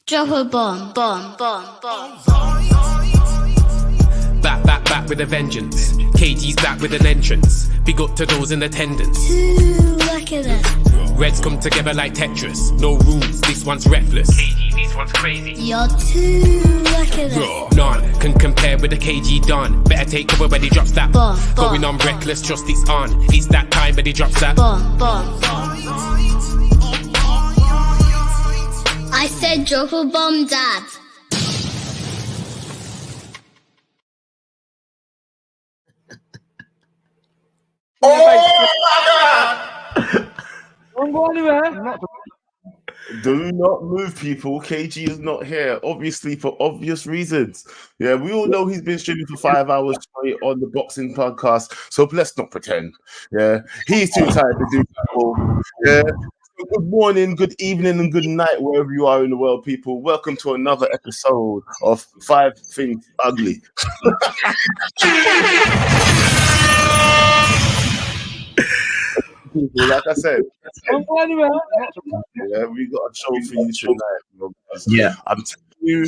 Drop a bomb, bomb, bomb, bomb. Back with a vengeance. KG's back with an entrance. Big up to those in attendance. Look at that. Reds come together like Tetris. No rules, this one's reckless. KG, this one's crazy. You're too lucky at that. None can compare with the KG Don. Better take cover when he drops that. Bomb, bomb, Going on reckless, just it's on. It's that time when he drops that. Bomb, bomb, bomb. I said drop a bomb, Dad. Do not move, people. KG is not here, obviously, for obvious reasons. Yeah, we all know he's been streaming for 5 hours straight on the boxing podcast, so let's not pretend. Yeah, he's too tired to do that. Yeah. So good morning, good evening, and good night, wherever you are in the world, people. Welcome to another episode of Five Things Ugly. Like I said, yeah, we got a show for you tonight. Yeah, I'm telling you,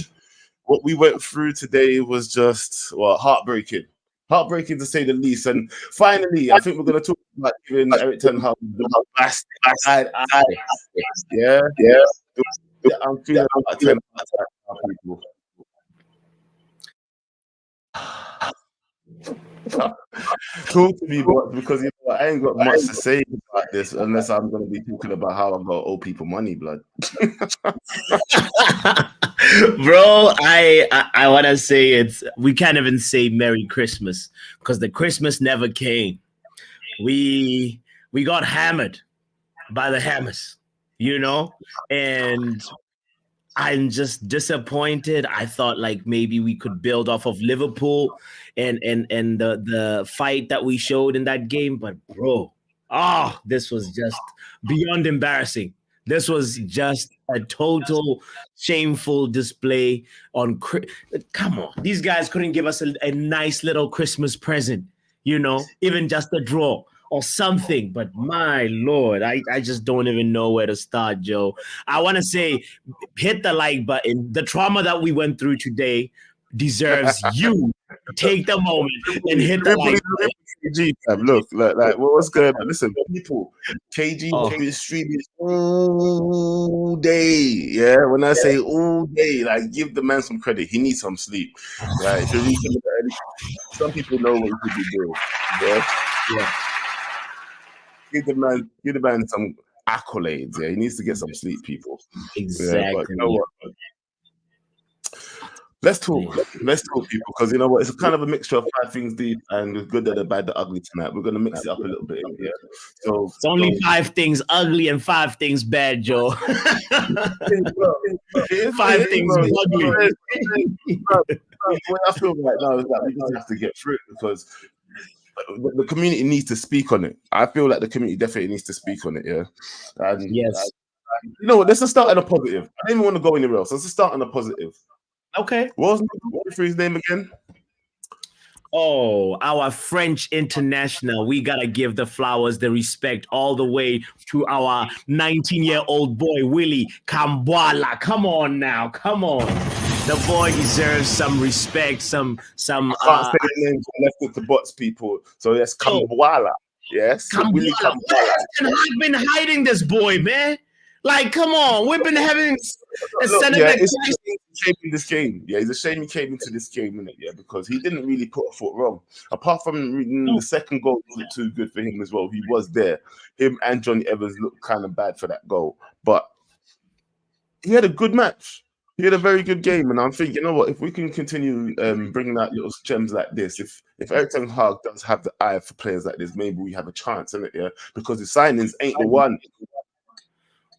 what we went through today was just heartbreaking to say the least. And finally, I think we're going to talk about giving Erik ten Hag the last side eye. Yeah. I'm feeling about 10 people. Talk to me, because you know I ain't got much to say about this unless I'm going to be talking about how I'm going to owe people money, blood. Bro, I want to say we can't even say Merry Christmas because the Christmas never came. We got hammered by the hammers, you know, and I'm just disappointed. I thought like maybe we could build off of Liverpool and the fight that we showed in that game. But bro, this was just beyond embarrassing. This was just a total shameful display on. Come on, these guys couldn't give us a nice little Christmas present, you know, even just a draw or something. But my Lord, I just don't even know where to start, Joe. I want to say, hit the like button. The trauma that we went through today deserves you to take the moment and hit the like button. KG, look, like what's going on? Listen, people, KG has been streaming all day. Yeah, when I say all day, like give the man some credit. He needs some sleep. Right? If you read some people know what he could be doing. Yeah. Give the man some accolades. Yeah, he needs to get some sleep, people. Exactly. Yeah, but you know what? Let's talk, people, because you know what? It's kind of a mixture of 5 things deep and the good, the bad, the ugly tonight. We're gonna mix it up a little bit. Yeah. So it's only 5 things ugly and 5 things bad, Joe. 5 things ugly. What I feel right now is that we just have to get through it because the community needs to speak on it. I feel like the community definitely needs to speak on it. Yeah. And yes. You know what? Let's just start on a positive. I don't even want to go anywhere else. Let's just start on a positive. Okay. What was his name again? Oh, our French international. We got to give the flowers, the respect all the way to our 19-year-old boy, Willy Kambwala. Come on now. Come on. The boy deserves some respect, some I can't say the names, I left it to bots, people. So yes, Kambwala. Yes. Willy Kambwala. I've been hiding this boy, man. Like, come on, we've been having a sentiment. It's a shame he came in this game. Yeah, it's a shame he came into this game, innit? Yeah, because he didn't really put a foot wrong. Apart from the second goal wasn't too good for him as well. He was there. Him and Johnny Evans looked kind of bad for that goal. But he had a good match. He had a very good game. And I'm thinking, you know what, if we can continue bringing out little gems like this, if Erik ten Hag does have the eye for players like this, maybe we have a chance, innit? Yeah, because the signings ain't the one.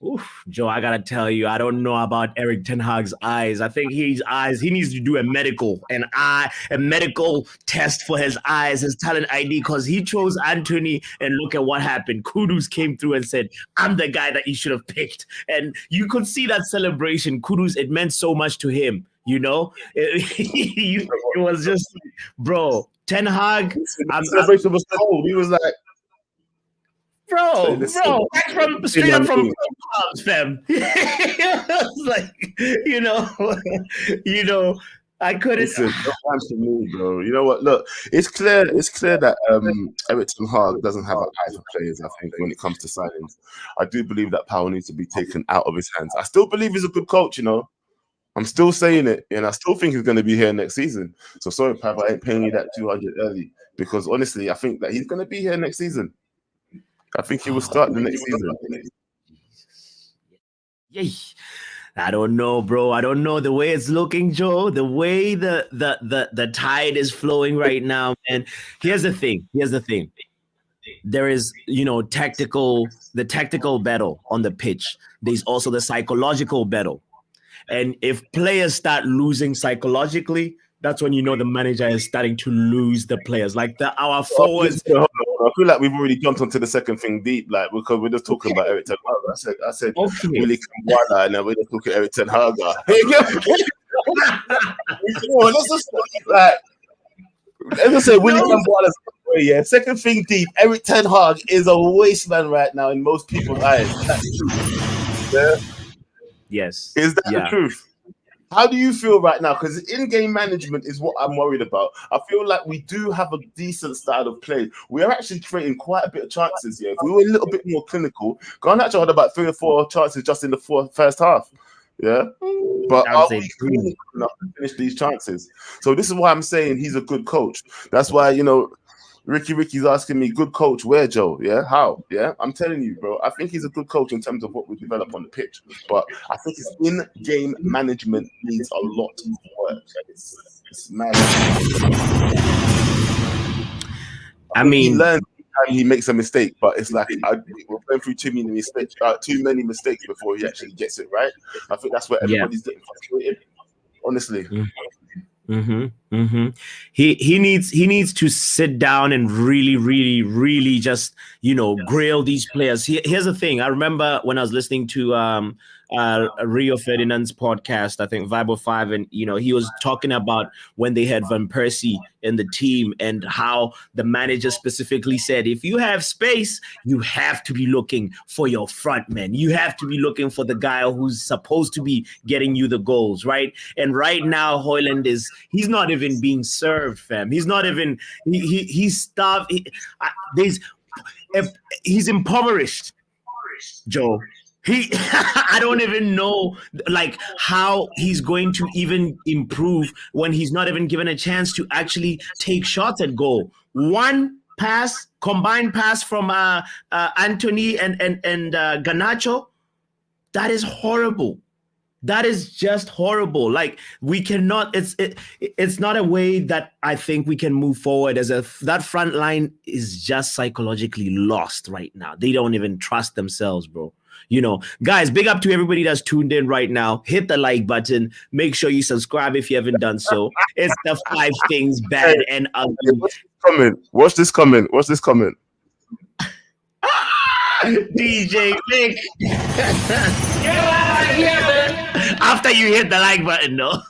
Oof, Joe, I gotta tell you, I don't know about Erik ten Hag's eyes. I think he needs to do a medical test for his eyes, his talent ID, because he chose Anthony and look at what happened. Kudus came through and said, I'm the guy that you should have picked. And you could see that celebration. Kudus, it meant so much to him, you know? It was just, bro, Ten Hag. The celebration was cold. He was like, Bro, that's straight up from clubs, fam. like, you know, I couldn't. Listen, no time for me, bro. You know what? Look, it's clear that Eric Ten Hag doesn't have an eye for players. I think when it comes to signings, I do believe that power needs to be taken out of his hands. I still believe he's a good coach. You know, I'm still saying it, and I still think he's going to be here next season. So sorry, Pav, I ain't paying you that 200 early because honestly, I think that he's going to be here next season. I think he will start the next season. Yay. I don't know, bro. I don't know the way it's looking, Joe. The way the tide is flowing right now, man. Here's the thing. There is, the tactical battle on the pitch. There's also the psychological battle. And if players start losing psychologically, that's when the manager is starting to lose the players. Like our forwards. I feel like we've already jumped onto the second thing deep, like because we're just talking about Eric Ten Hag. I said, okay. Willy Kambwala, and then we're just talking Eric Ten Hag. Let's just say Willy Kambwala's yeah. Second thing deep, Eric Ten Hag is a waste man right now in most people's eyes. That's true. Yeah. Yes. Is that the truth? How do you feel right now? Because in-game management is what I'm worried about. I feel like we do have a decent style of play. We are actually creating quite a bit of chances here. If we were a little bit more clinical, Garnacho had about 3 or 4 chances just in the first half. Yeah, but are we clinical enough to finish these chances? So this is why I'm saying he's a good coach. That's why Ricky's asking me, good coach, where, Joe? Yeah, how? Yeah, I'm telling you, bro. I think he's a good coach in terms of what we develop on the pitch, but I think his in-game management needs a lot of work. It's mad. I mean, he learns every time he makes a mistake, but it's like we're going through too many mistakes before he actually gets it right. I think that's where everybody's getting frustrated. Honestly. He needs to sit down and really just grill these players. Here's the thing. I remember when I was listening to Rio Ferdinand's podcast, I think Vibe 5, and he was talking about when they had Van Persie in the team and how the manager specifically said, if you have space, you have to be looking for your front man. You have to be looking for the guy who's supposed to be getting you the goals, right? And right now, Højlund he's not even being served, fam. He's not even he's starved. He's impoverished, Joe. I don't even know how he's going to even improve when he's not even given a chance to actually take shots at goal. One pass, combined pass from Anthony and Garnacho, that is horrible. That is just horrible. Like, we cannot. It's not a way that I think we can move forward. That front line is just psychologically lost right now. They don't even trust themselves, bro. Guys, big up to everybody that's tuned in right now. Hit the like button. Make sure you subscribe if you haven't done so. It's the 5 things bad and ugly. Watch this comment. DJ Vic. After you hit the like button, though.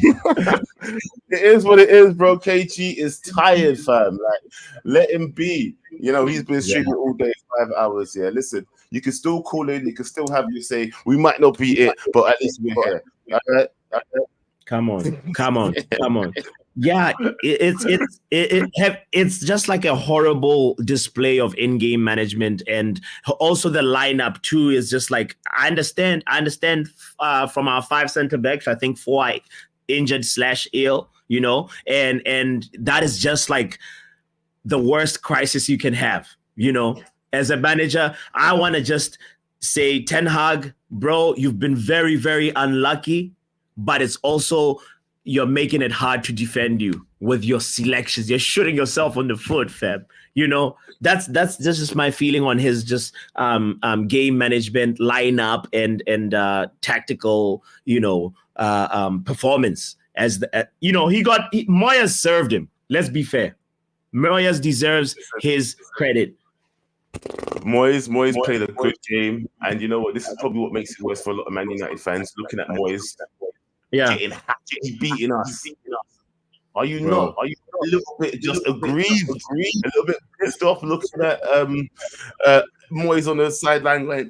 It is what it is, bro. KG is tired, fam. Like, let him be. He's been streaming all day, 5 hours. Yeah, listen, you can still call in. You can still have you say, we might not be it, but at least we're here. All right? Come on. Yeah, it's just like a horrible display of in-game management, and also the lineup too is just like, I understand from our 5 center backs, I think 4 are injured / ill, and that is just like the worst crisis you can have. As a manager, I want to just say, Ten Hag, bro, you've been very, very unlucky, but it's also you're making it hard to defend you with your selections. You're shooting yourself on the foot, fam. That's just my feeling on his just game management, lineup, and tactical, performance. Moyes served him. Let's be fair. Moyes deserves his credit. Moyes played a good game, and you know what? This is probably what makes it worse for a lot of Man United fans looking at Moyes. Getting beating us. Are you not? Are you a little bit just aggrieved, a little bit pissed off looking at Moyes on the sideline? Like,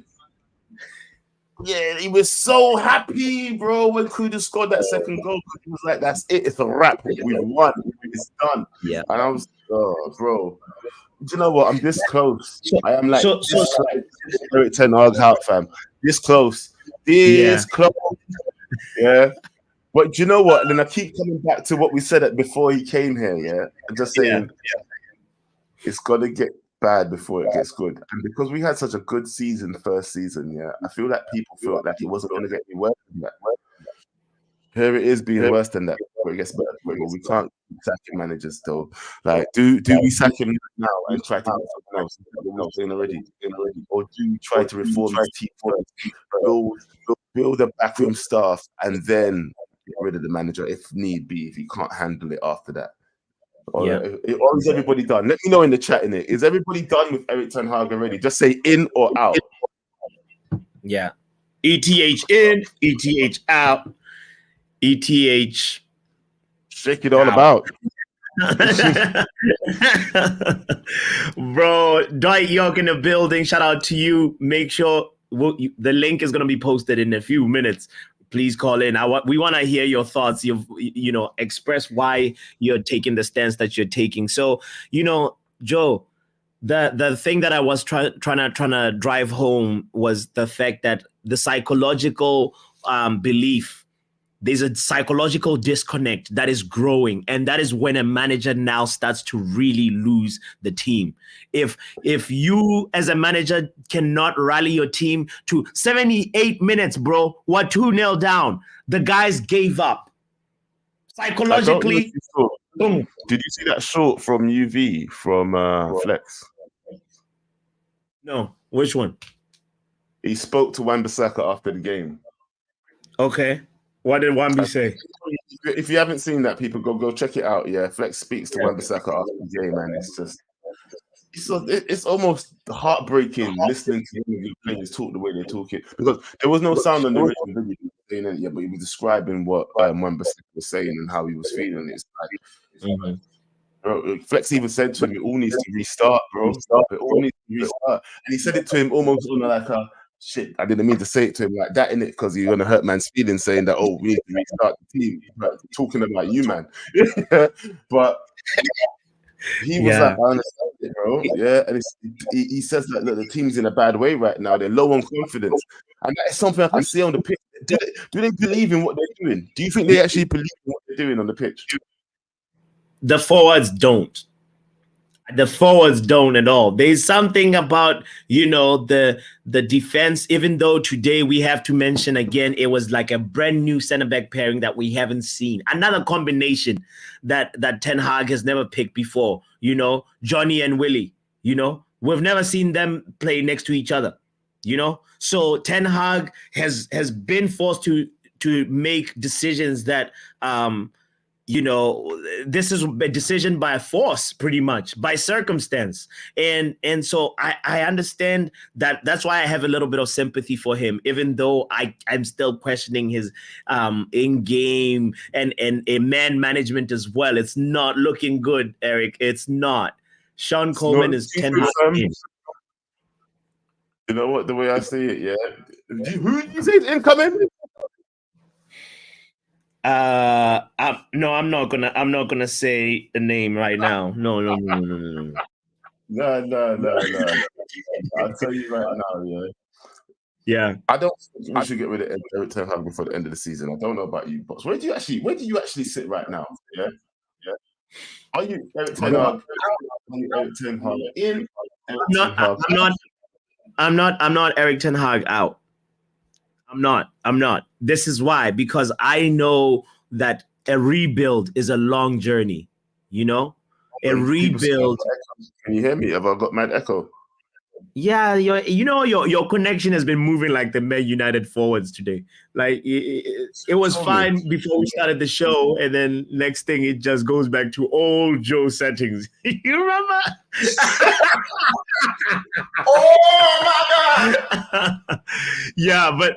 Yeah, he was so happy, bro, when Kudus scored that second goal. He was like, "That's it. It's a wrap. We've won. It's done." Yeah. And I was, oh, bro. Do you know what? I'm this close. I am like this close. Erik ten Hag out, fam. This close. This close. Yeah. But do you know what? Then I keep coming back to what we said before he came here. Yeah. I'm just saying, it's got to get bad before it gets good. And because we had such a good season, first season, yeah, I feel like people felt like it wasn't going to get any worse than that. Here it is being worse than that before it gets better. But we can't sack managers though. Like, do we sack him now and try to get something else? We're doing already, or do we try to reform the team first, build a backroom staff, and then get rid of the manager if need be, if he can't handle it after that? Or is everybody done? Let me know in the chat. In it, is everybody done with Erik ten Hag already? Just say in or out. Yeah. ETH in, ETH out, ETH. Shake it all about. Bro, Dwight York in the building. Shout out to you. Make sure the link is going to be posted in a few minutes. Please call in. We want to hear your thoughts. Express why you're taking the stance that you're taking. So, Joe, the thing that I was trying to drive home was the fact that the psychological belief, there's a psychological disconnect that is growing, and that is when a manager now starts to really lose the team. If you as a manager cannot rally your team to 78 minutes, bro, we're 2-0 down. The guys gave up. Psychologically. Did you see that short from UV from Flex? No, which one? He spoke to Wan-Bissaka after the game. Okay. What did Wambi say? If you haven't seen that, people go check it out. Yeah, Flex speaks to Wan-Bissaka after the game, man. It's almost heartbreaking listening to the players talk the way they're talking, because there was no sound on the original video saying it, but he was describing what Wan-Bissaka was saying and how he was feeling. It's like, bro, Flex even said to him, "It all needs to restart, bro. It all needs to restart." And he said it to him almost on like a shit. I didn't mean to say it to him like that, innit? Because you're gonna hurt man's feelings saying that, "Oh, we need to restart the team." Like, talking about you, man. But he was like, "I understand it, bro." Yeah, and he says that, look, the team's in a bad way right now. They're low on confidence, and that is something I can see on the pitch. Do they believe in what they're doing? Do you think they actually believe in what they're doing on the pitch? The forwards don't. The forwards don't at all. There's something about, the defense, even though today we have to mention again, it was like a brand new center back pairing that we haven't seen. Another combination that Ten Hag has never picked before, Johnny and Willie, we've never seen them play next to each other, So Ten Hag has been forced to make decisions that, this is a decision by force, pretty much, by circumstance. And so I understand that. That's why I have a little bit of sympathy for him, even though I'm still questioning his in-game and a man management as well. It's not looking good, Eric. It's not. Sean Coleman is 10 games. You know what? The way I see it, yeah. Who did you say is incoming? No, I'm not gonna say the name right now. No. No. I'll tell you right now, yeah. Yeah. I don't think we should get rid of Erik ten Hag before the end of the season. I don't know about you, boss. Where do you actually sit right now? Yeah. Are you Erik ten Hag? Erik ten Hag in? I'm not Erik ten Hag out. I'm not. This is why, because I know that a rebuild is a long journey, A rebuild. Can you hear me? Have I got mad echo? Yeah, your connection has been moving like the Man United forwards today. Like it was fine before we started the show, and then next thing it just goes back to old Joe settings. You remember? Oh my God! Yeah, but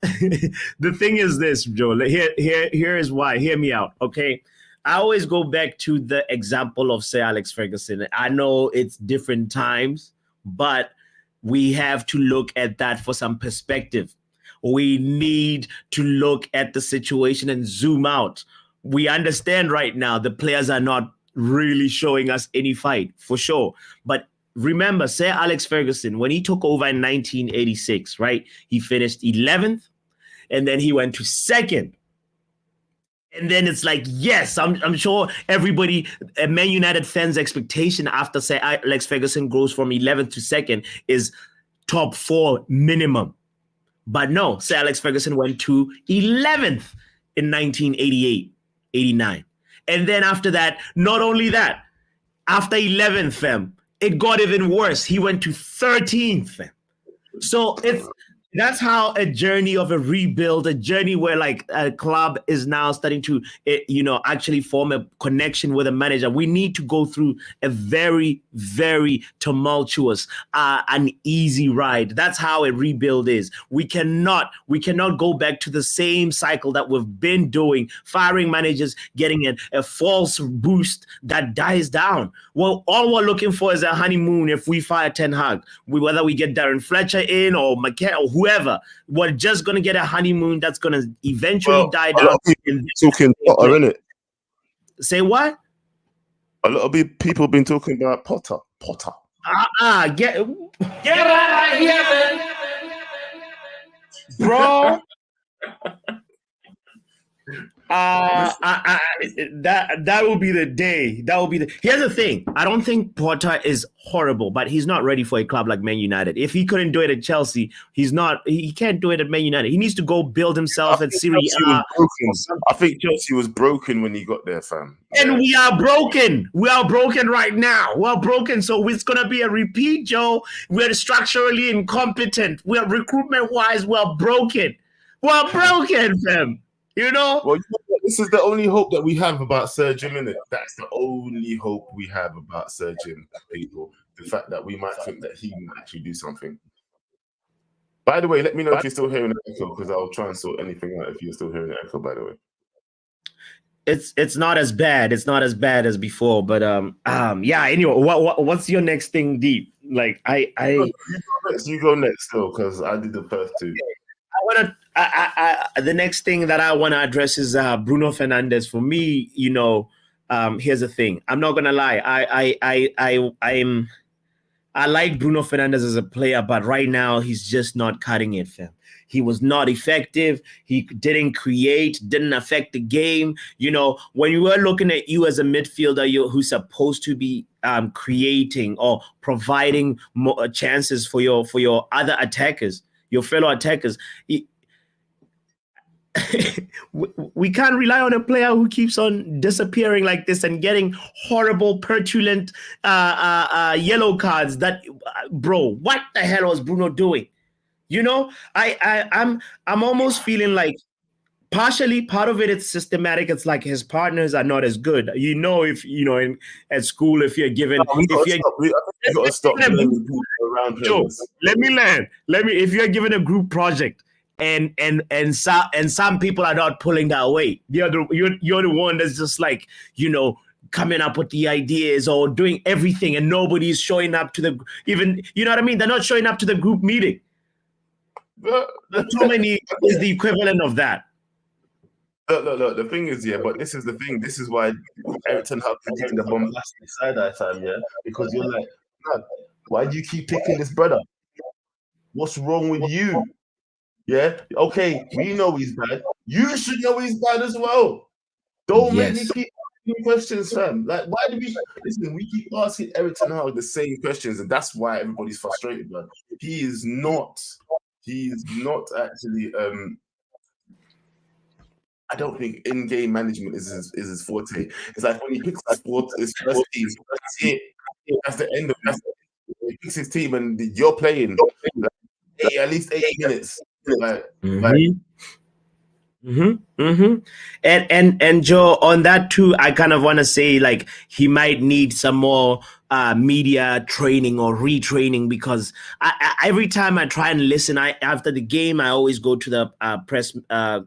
the thing is this, Joe. Here is why. Hear me out, okay? I always go back to the example of Sir Alex Ferguson. I know it's different times, but we have to look at that for some perspective. We need to look at the situation and zoom out. We understand right now the players are not really showing us any fight, for sure. But remember, Sir Alex Ferguson, when he took over in 1986, right? He finished 11th, and then he went to 2nd. And then it's like, yes, I'm sure everybody, Man United fans' expectation after Sir Alex Ferguson goes from 11th to 2nd is top 4 minimum. But no, Sir Alex Ferguson went to 11th in 1988, 89. And then after that, not only that, after 11th, fam, it got even worse. He went to 13th, fam. So that's how a journey of a rebuild, a journey where like a club is now starting to, actually form a connection with a manager. We need to go through a very, very tumultuous, uneasy ride. That's how a rebuild is. We cannot go back to the same cycle that we've been doing, firing managers, getting a false boost that dies down. Well, all we're looking for is a honeymoon if we fire Ten Hag. Whether we get Darren Fletcher in or McKenna or whoever, we're just going to get a honeymoon that's going to eventually die down. Talking Potter, innit? Say what? A lot of people have been talking about Potter. Get out of here, man. Bro. That will be the day. Here's the thing. I don't think Potter is horrible, but he's not ready for a club like Man United. If he couldn't do it at Chelsea, he can't do it at Man United. He needs to go build himself at Serie A. I think Chelsea was broken when he got there, fam. And we are broken. We are broken right now. We are broken. So it's going to be a repeat, Joe. We're structurally incompetent. We are recruitment-wise. We are broken. We are broken, fam. Well, this is the only hope that we have about Sir Jim, innit? That's the only hope we have about Sir Jim, people. The fact that we might think that he might actually do something. By the way, let me know if you're still hearing the echo, because I'll try and sort anything out if you're still hearing the echo, by the way. It's not as bad. It's not as bad as before. But anyway, what's your next thing, Deep? Like You go next still, because I did the first two. The next thing that I want to address is Bruno Fernandes. For me, here's the thing. I'm not gonna lie. I like Bruno Fernandes as a player, but right now he's just not cutting it, fam. He was not effective. He didn't create, didn't affect the game. When you were looking at you as a midfielder, who's supposed to be creating or providing more chances for your other attackers, your fellow attackers, we can't rely on a player who keeps on disappearing like this and getting horrible, petulant yellow cards. Bro, what the hell was Bruno doing? I'm almost feeling like partially part of it's systematic. It's like his partners are not as good. At school, if you're given, let me land. If you're given a group project and some people are not pulling that weight, you're the one that's just like, coming up with the ideas or doing everything, and nobody's showing up to the even. You know what I mean? They're not showing up to the group meeting. Too many is the equivalent of that. Look, the thing is, but this is the thing. This is why Erik ten Hag is getting the bombastic side-eye time, because you're like, man, why do you keep picking this brother? What's wrong with you? Yeah, okay, we know he's bad. You should know he's bad as well. Don't make me keep asking questions, fam. Like, why do we listen? We keep asking Erik ten Hag the same questions, and that's why everybody's frustrated, man. He is not actually. I don't think in-game management is his forte. It's like when he picks his first team, that's it. That's the end of it. He picks his team and you're playing at least 8 minutes. And Joe, on that too, I kind of want to say like he might need some more media training or retraining, because every time I try and listen, after the game, I always go to the press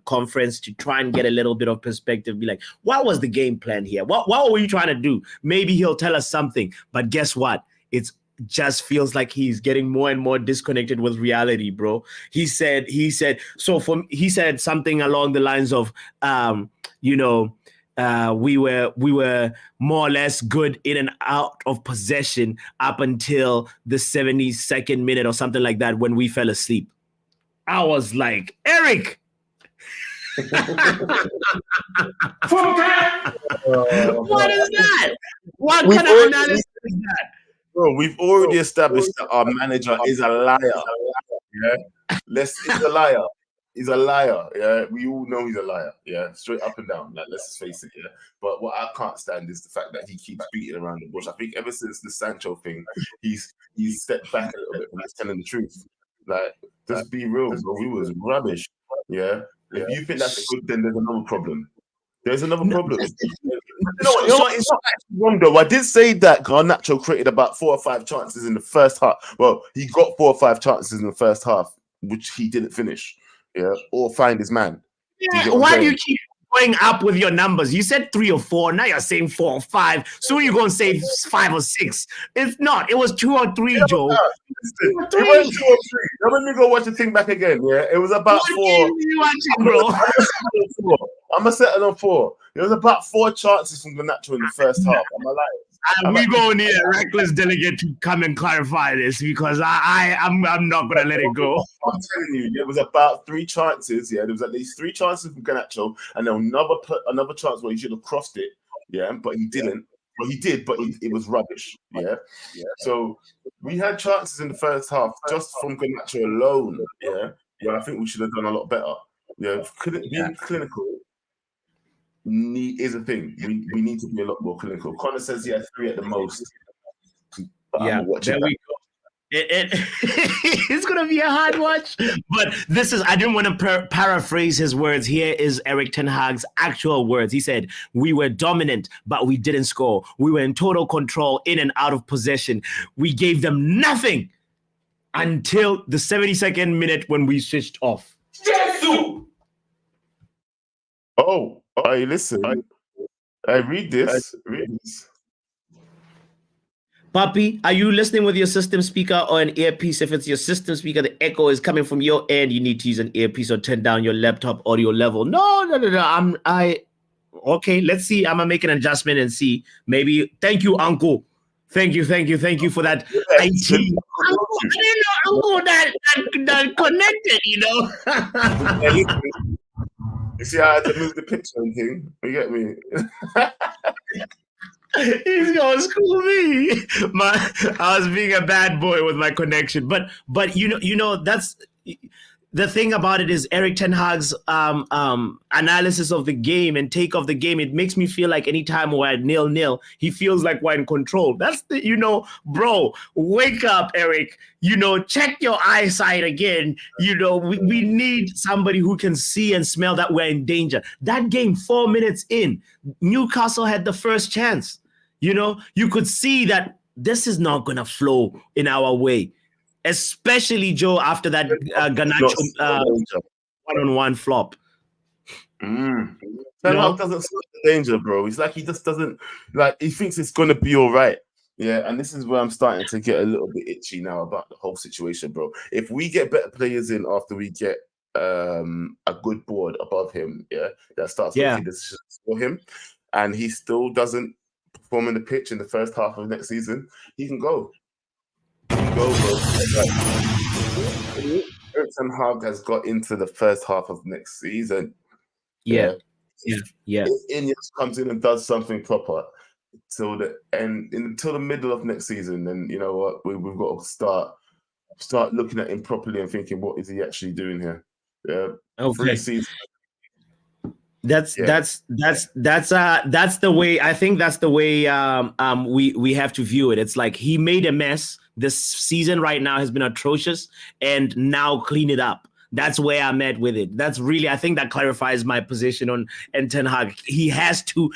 conference to try and get a little bit of perspective. Be like, what was the game plan here? What were you trying to do? Maybe he'll tell us something, but guess what? It's just feels like he's getting more and more disconnected with reality, bro. He said something along the lines of, we were more or less good in and out of possession up until the 72nd minute or something like that when we fell asleep. I was like, Eric. What is that? What kind of analysis is that? Bro, we've already established that our manager is a liar. Yeah, he's a liar. He's a liar. Yeah, we all know he's a liar. Yeah, straight up and down. Like, let's just face it. Yeah, but what I can't stand is the fact that he keeps beating around the bush. I think ever since the Sancho thing, he's stepped back a little bit from just telling the truth. Like, just be real, bro. We was rubbish. Yeah, if you think that's good, then there's another problem. There's another problem. You know what? It's not actually wrong though. I did say that Garnacho created about 4 or 5 chances in the first half. Well, he got 4 or 5 chances in the first half, which he didn't finish. Yeah, or find his man. Yeah, why do you keep going up with your numbers? You said 3 or 4. Now you're saying 4 or 5. Soon you're going to say 5 or 6. It's not. It was 2 or 3, Joe. It was 2 or 3. Now let me go watch the thing back again. Yeah, it was about 4. You watching, bro? I'm gonna settle on 4. There was about 4 chances from Garnacho in the first half. Am I lying? We're going to need a reckless delegate to come and clarify this because I'm not gonna let it go. I'm telling you, there was about 3 chances. Yeah, there was at least 3 chances from Garnacho, and then another chance where he should have crossed it. Yeah, but he didn't. Well, he did, but it was rubbish. Yeah. So we had chances in the first half just from Garnacho alone. Yeah. I think we should have done a lot better. Yeah, being clinical is a thing. We need to be a lot more clinical. Connor says he had 3 at the most. There we go. It's gonna be a hard watch, but I didn't want to paraphrase his words. Here is Erik ten Hag's actual words. He said, "We were dominant, but we didn't score. We were in total control, in and out of possession. We gave them nothing until the 72nd minute when we switched off." Oh, listen. I read this. Papi, are you listening with your system speaker or an earpiece? If it's your system speaker, the echo is coming from your end. You need to use an earpiece or turn down your laptop audio level. No. Okay, let's see. I'm gonna make an adjustment and see. Maybe. Thank you, Uncle. Thank you for that. IT. Uncle that connected, you know. You see how I had to move the picture and thing? You get me? He's gonna school me. I was being a bad boy with my connection, but you know that's the thing about it is Erik ten Hag's analysis of the game and take of the game. It makes me feel like anytime we're at 0-0, he feels like we're in control. That's bro, wake up, Eric. Check your eyesight again. We need somebody who can see and smell that we're in danger. That game, 4 minutes in, Newcastle had the first chance. You could see that this is not gonna flow in our way. Especially Joe after that Garnacho one-on-one flop. Ten Hag doesn't see the danger, bro. It's like he just doesn't he thinks it's gonna be all right. Yeah, and this is where I'm starting to get a little bit itchy now about the whole situation, bro. If we get better players in after we get a good board above him, that starts making decisions for him, and he still doesn't perform in the pitch in the first half of next season, he can go. Bro. Erik ten Hag has got into the first half of next season. Yeah. If Ineos comes in and does something proper until the middle of next season, then you know what, we've got to start looking at him properly and thinking, what is he actually doing here? Yeah. Okay. 3 seasons. That's the way. I think that's the way we have to view it. It's like he made a mess. This season right now has been atrocious, and now clean it up. That's where I'm at with it. That's really, I think that clarifies my position on Ten Hag. He has to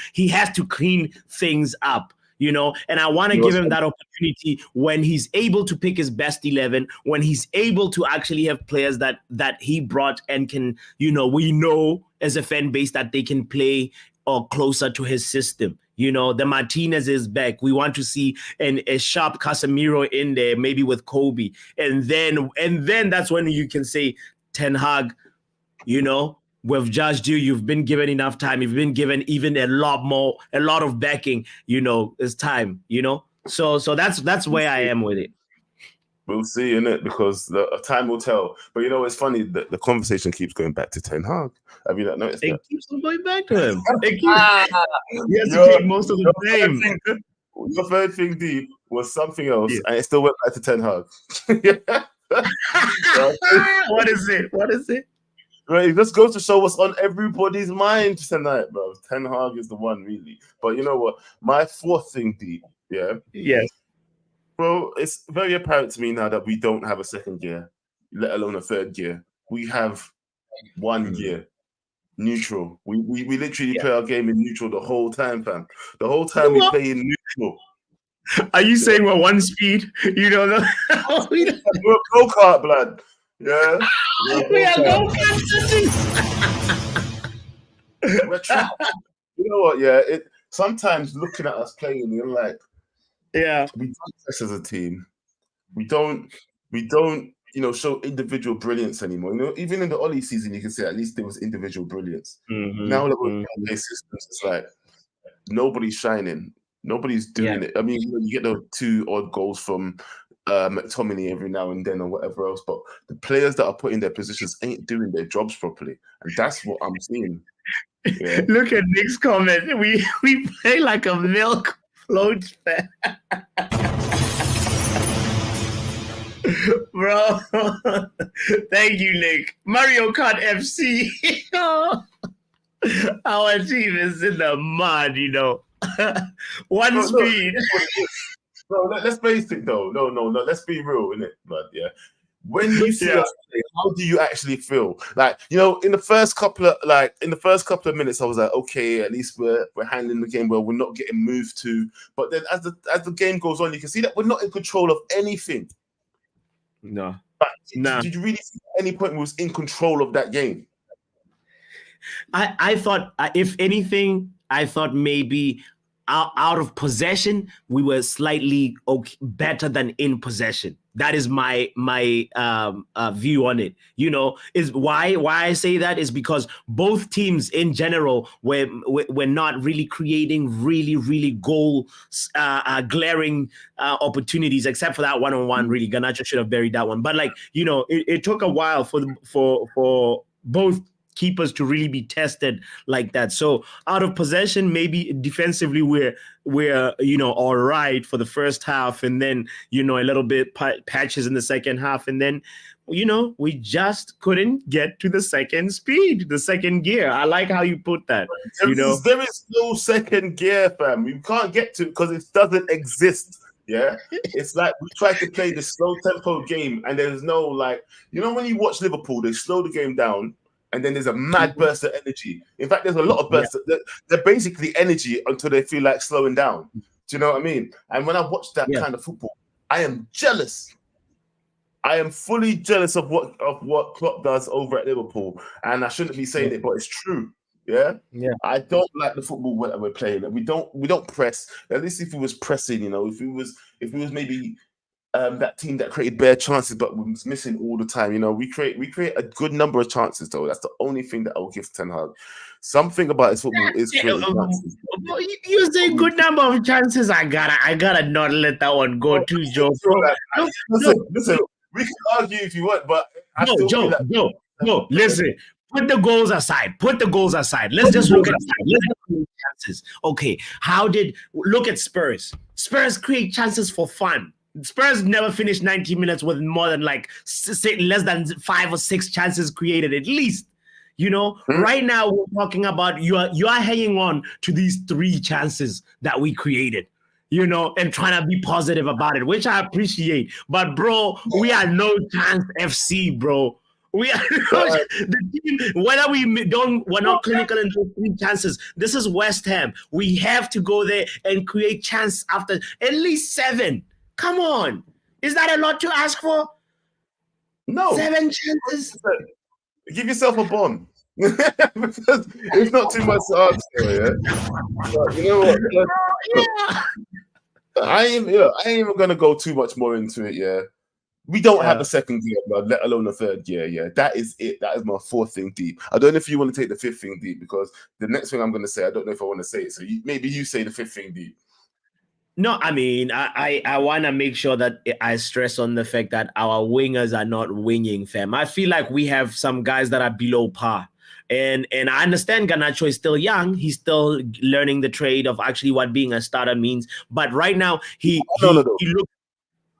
clean things up. And I want to give him that opportunity when he's able to pick his best 11, when he's able to actually have players that he brought and can, we know as a fan base that they can play or closer to his system. You know, the Martinez is back. We want to see a sharp Casemiro in there, maybe with Kobe. And then that's when you can say, Ten Hag, you know, we've judged you. You've been given enough time. You've been given even a lot of backing. You know, it's time, you know. So that's where I am with it. We'll see, innit? Because the time will tell. But you know, it's funny that the conversation keeps going back to Ten Hag. Have you not noticed that? It keeps on going back to him. He has to take most of the blame. Your third thing deep was something else, and it still went back to Ten Hag. What is it? What is it? Right, it just goes to show what's on everybody's mind tonight, bro. Ten Hag is the one, really. But you know what? My fourth thing deep, Yes. Bro, it's very apparent to me now that we don't have a second gear, let alone a third gear. We have one gear, neutral. We literally play our game in neutral the whole time, fam. The whole time we play in neutral. Are you saying we're one speed? You know, we're a go-kart, blood. Yeah. We are go-kart. We're trapped. You know what? Yeah. Sometimes looking at us playing, you're like, we don't press as a team. We don't, show individual brilliance anymore. You know, even in the Oli season, you can say at least there was individual brilliance. Now that we're playing systems, it's like nobody's shining. Nobody's doing it. I mean, you get the 2 odd goals from McTominay every now and then or whatever else, but the players that are put in their positions ain't doing their jobs properly. And that's what I'm seeing. Yeah. Look at Nick's comment. We play like a milk float fan. Bro, thank you, Nick. Mario Kart FC. Our team is in the mud, you know. One speed. Bro, let's face it though. No. Let's be real, innit? But yeah. When you see us play, how do you actually feel? Like, you know, in the first couple of minutes, I was like, okay, at least we're handling the game well. We're not getting moved to. But then as the game goes on, you can see that we're not in control of anything. No. Did you really see at any point we was in control of that game? I thought, if anything, maybe out of possession, we were slightly better than in possession. That is my view on it. You know, is why I say that is because both teams in general were not really creating really goal glaring opportunities, except for that one-on-one. Really, Garnacho should have buried that one. But like, you know, it took a while for both keepers to really be tested like that. So out of possession, maybe defensively we're all right for the first half, and then a little bit patches in the second half, and then we just couldn't get to the second gear. I like how you put that. There is no second gear, fam. We can't get to it because it doesn't exist. Yeah, it's like we try to play the slow tempo game, and there's no when you watch Liverpool, they slow the game down. And then there's a mad burst of energy. In fact, there's a lot of bursts. They're basically energy until they feel like slowing down. Do you know what I mean? And when I watch that kind of football, I am jealous. I am fully jealous of what Klopp does over at Liverpool. And I shouldn't be saying it, but it's true. Yeah. I don't like the football that we're playing. We don't press. At least if we was pressing, if we was maybe. That team that created bare chances but was missing all the time. We create a good number of chances though. That's the only thing that I'll give Ten Hag. Something about his football is creating chances. You say good number of chances. I gotta not let that one go too, Joe. Listen, we can argue if you want, but no. Listen. Put the goals aside. Let's just look at chances. Okay, look at Spurs? Spurs create chances for fun. Spurs never finished 90 minutes with more than less than 5 or 6 chances created at least. Right now we're talking about you are hanging on to these 3 chances that we created, and trying to be positive about it, which I appreciate. But bro, we are no chance FC, bro. We are the team, whether we're not clinical in those 3 chances. This is West Ham. We have to go there and create chance after at least 7. Come on. Is that a lot to ask for? No. 7 chances? Give yourself a bond. because it's not too much to ask for, yeah. But you know what? Yeah. I ain't even gonna go too much more into it, yeah. We don't have a second gear, blood, let alone a third gear. Yeah, that is it. That is my fourth thing deep. I don't know if you want to take the fifth thing deep because the next thing I'm going to say, I don't know if I want to say it. So maybe you say the fifth thing deep. No, I mean, I want to make sure that I stress on the fact that our wingers are not winging, fam. I feel like we have some guys that are below par. And I understand Garnacho is still young. He's still learning the trade of actually what being a starter means. But right now, he looks.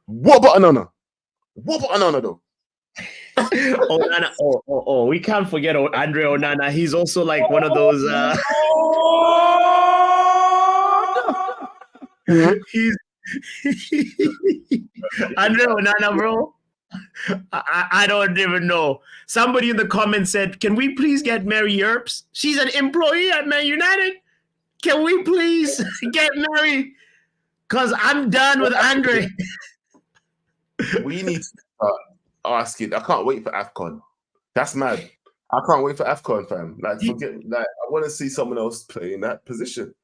What about Onana? What about Onana though? Onana, we can't forget Andre Onana. He's also like one of those. He's Andre Onana, bro. I don't even know. Somebody in the comments said, "Can we please get Mary Earps? She's an employee at Man United. Can we please get Mary? Because I'm done with Andre." We need to start asking. I can't wait for AFCON. That's mad. I can't wait for AFCON, fam. Like, forget. Like, I want to see someone else play in that position.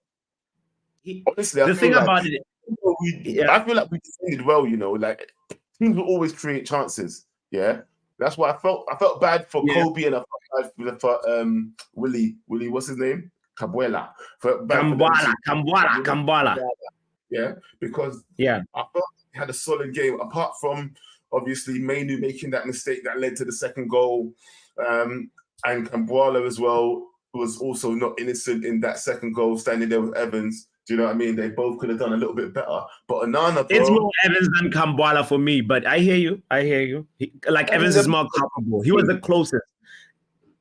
Honestly, the thing about it, I feel like we defended well. You know, like teams will always create chances. Yeah, that's why I felt bad for Kobe and I felt bad for Willie. What's his name? Cambuala. Cambuala. Yeah, because I felt he had a solid game. Apart from obviously Mainu making that mistake that led to the second goal, and Cambuala as well was also not innocent in that second goal, standing there with Evans. Do you know what I mean? They both could have done a little bit better. But Onana, bro, it's more Evans than Cambuala for me. But I hear you. Evans is more comfortable. He was the closest.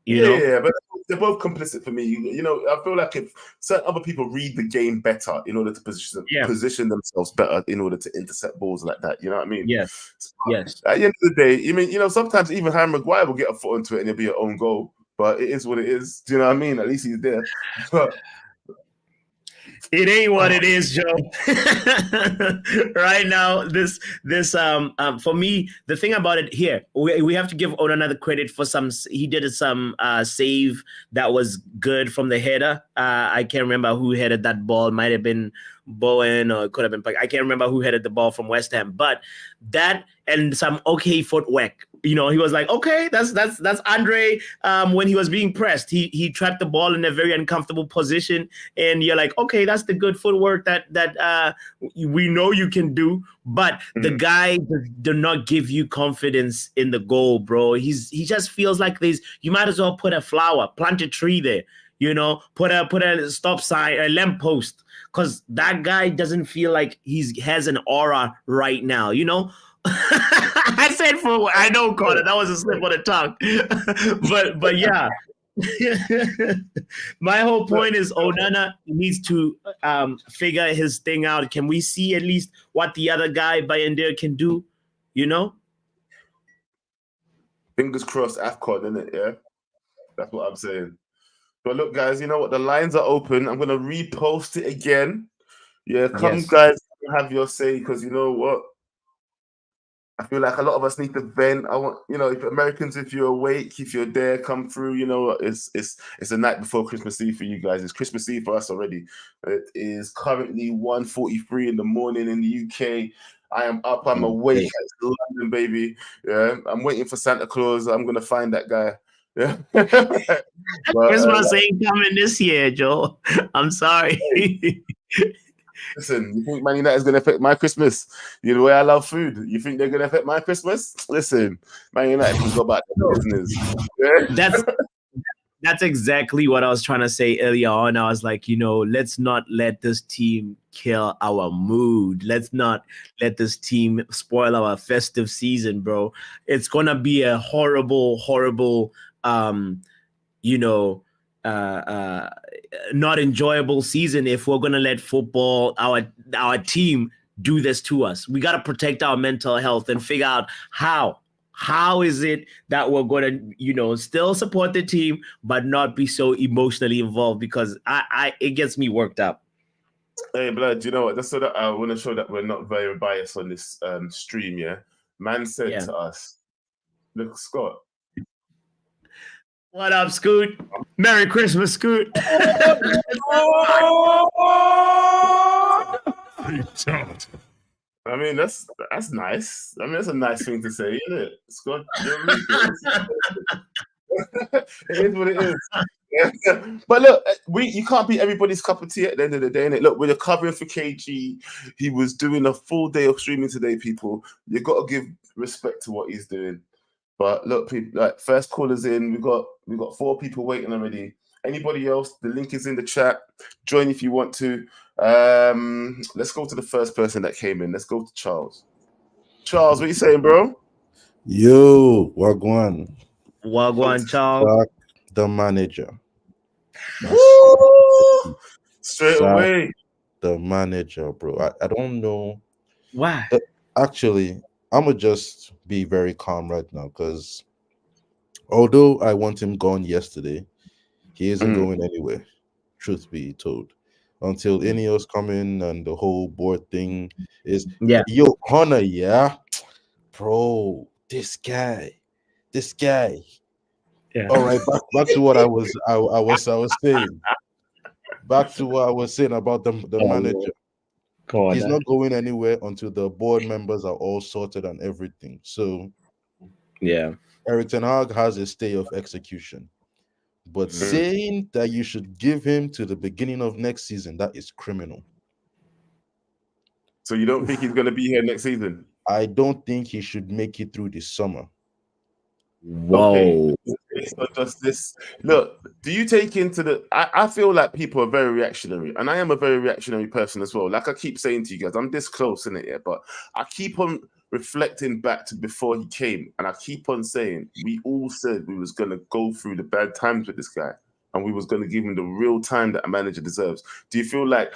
You know? Yeah, but they're both complicit for me. You know, I feel like if certain other people read the game better in order to position themselves better in order to intercept balls like that. You know what I mean? Yes. Yes. At the end of the day, you know, sometimes even Harry Maguire will get a foot into it and it'll be an own goal. But it is what it is. Do you know what I mean? At least he's there. But it ain't what it is, Joe. Right now, this for me, the thing about it here, we have to give Onana the credit for he did some save that was good from the header. I can't remember who headed that ball. It might have been Bowen or it could have been, I can't remember who headed the ball from West Ham, but that and some okay footwork. You know, he was like, okay, that's Andre. When he was being pressed, he trapped the ball in a very uncomfortable position, and you're like, okay, that's the good footwork that we know you can do. But the guy does not give you confidence in the goal, bro. He just feels like you might as well put a flower, plant a tree there. You know, put a stop sign, a lamppost, because that guy doesn't feel like he has an aura right now. You know. I said I know, Connor, that was a slip of the tongue. but yeah. My whole point is Onana needs to figure his thing out. Can we see at least what the other guy Bayender can do? You know? Fingers crossed, AFCON, innit? Yeah. That's what I'm saying. But look, guys, you know what? The lines are open. I'm gonna repost it again. Yeah, come guys, have your say, because you know what? I feel like a lot of us need to vent. I want, you know, if Americans, if you're awake, if you're there, come through. You know, it's the night before Christmas Eve for you guys. It's Christmas Eve for us already. It is currently 1:43 in the morning in the UK. I am up. I'm awake. It's London, baby. Yeah, I'm waiting for Santa Claus. I'm gonna find that guy. Yeah. Christmas ain't coming this year, Joe. I'm sorry. Listen, you think Man United is going to affect my Christmas? You know the way I love food. You think they're going to affect my Christmas? Listen, Man United can go back to business. Yeah? That's exactly what I was trying to say earlier on. I was like, you know, let's not let this team kill our mood. Let's not let this team spoil our festive season, bro. It's going to be a horrible, horrible, you know, not enjoyable season if we're gonna let football, our team, do this to us. We got to protect our mental health and figure out how is it that we're gonna, you know, still support the team but not be so emotionally involved, because it gets me worked up. Hey, blood, you know what? Just so that I want to show that we're not very biased on this stream. Yeah, man said to us, look, Scott, What up, Scoot? Merry Christmas, Scoot. I mean, that's nice. I mean, that's a nice thing to say, isn't it, Scott? You know what I mean? It is what it is. Yeah. But look, you can't be everybody's cup of tea at the end of the day, innit? Look, we're covering for KG. He was doing a full day of streaming today, people. You got to give respect to what he's doing. But look, people, like first callers in, we got 4 people waiting already. Anybody else? The link is in the chat. Join if you want to. Let's go to the first person that came in. Let's go to Charles. Charles, what you saying, bro? Yo, Wagwan. Wagwan, Charles. Sack the manager. Woo! Straight away. The manager, bro. I don't know. Why? Actually, I'm gonna just be very calm right now because although I want him gone yesterday, he isn't going anywhere. Truth be told, until Ineos come in and the whole board thing is yo Hunter, yeah, bro. This guy. Yeah. All right, back to what I was saying. Back to what I was saying about the manager. He's not going anywhere until the board members are all sorted and everything. So, yeah, Erik ten Hag has a stay of execution. But saying that you should give him to the beginning of next season, that is criminal. So you don't think he's going to be here next season? I don't think he should make it through this summer. Whoa. Okay. It's not just this. Look, do you take into the... I feel like people are very reactionary, and I am a very reactionary person as well. Like I keep saying to you guys, I'm this close, in it, yeah, but I keep on reflecting back to before he came, and I keep on saying, we all said we was going to go through the bad times with this guy, and we was going to give him the real time that a manager deserves. Do you feel like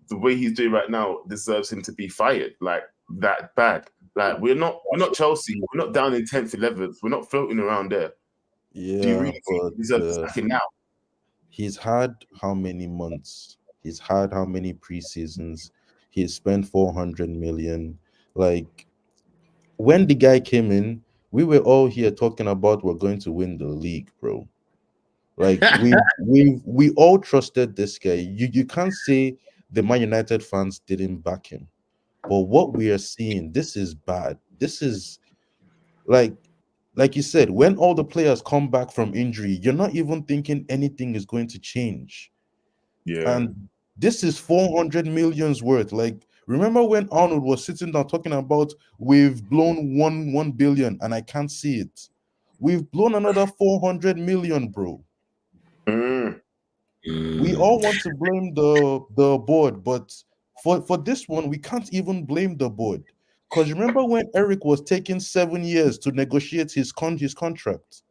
the way he's doing right now deserves him to be fired? Like, that bad? Like, we're not Chelsea. We're not down in 10th, 11th. We're not floating around there. Yeah, do you really think he deserves sacking now? He's had how many months? He's had how many preseasons? He's spent 400 million. Like, when the guy came in, we were all here talking about we're going to win the league, bro. Like we all trusted this guy. You can't say the Man United fans didn't back him. But what we are seeing, this is bad. This is like you said, when all the players come back from injury, you're not even thinking anything is going to change. Yeah. And this is 400 million's worth. Like, remember when Arnold was sitting down talking about we've blown 1 billion and I can't see it. We've blown another 400 million, bro. We all want to blame the board, but for this one, we can't even blame the board. Because remember when Erik was taking 7 years to negotiate his contract?